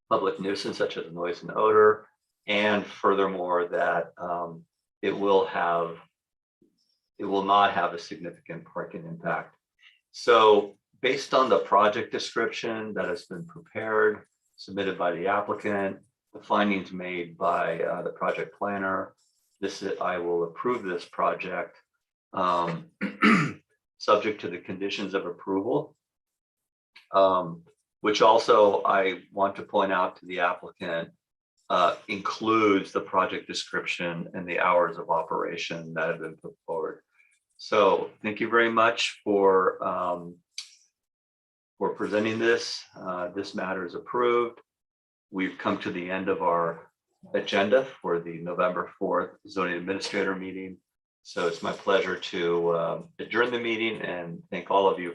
A: public nuisance such as noise and odor, and furthermore that it will not have a significant parking impact. So based on the project description that has been prepared, submitted by the applicant, the findings made by the project planner. I will approve this project subject to the conditions of approval, which also I want to point out to the applicant includes the project description and the hours of operation that have been put forward. So thank you very much for presenting this. This matter is approved. We've come to the end of our agenda for the November 4th zoning administrator meeting. So it's my pleasure to adjourn the meeting and thank all of you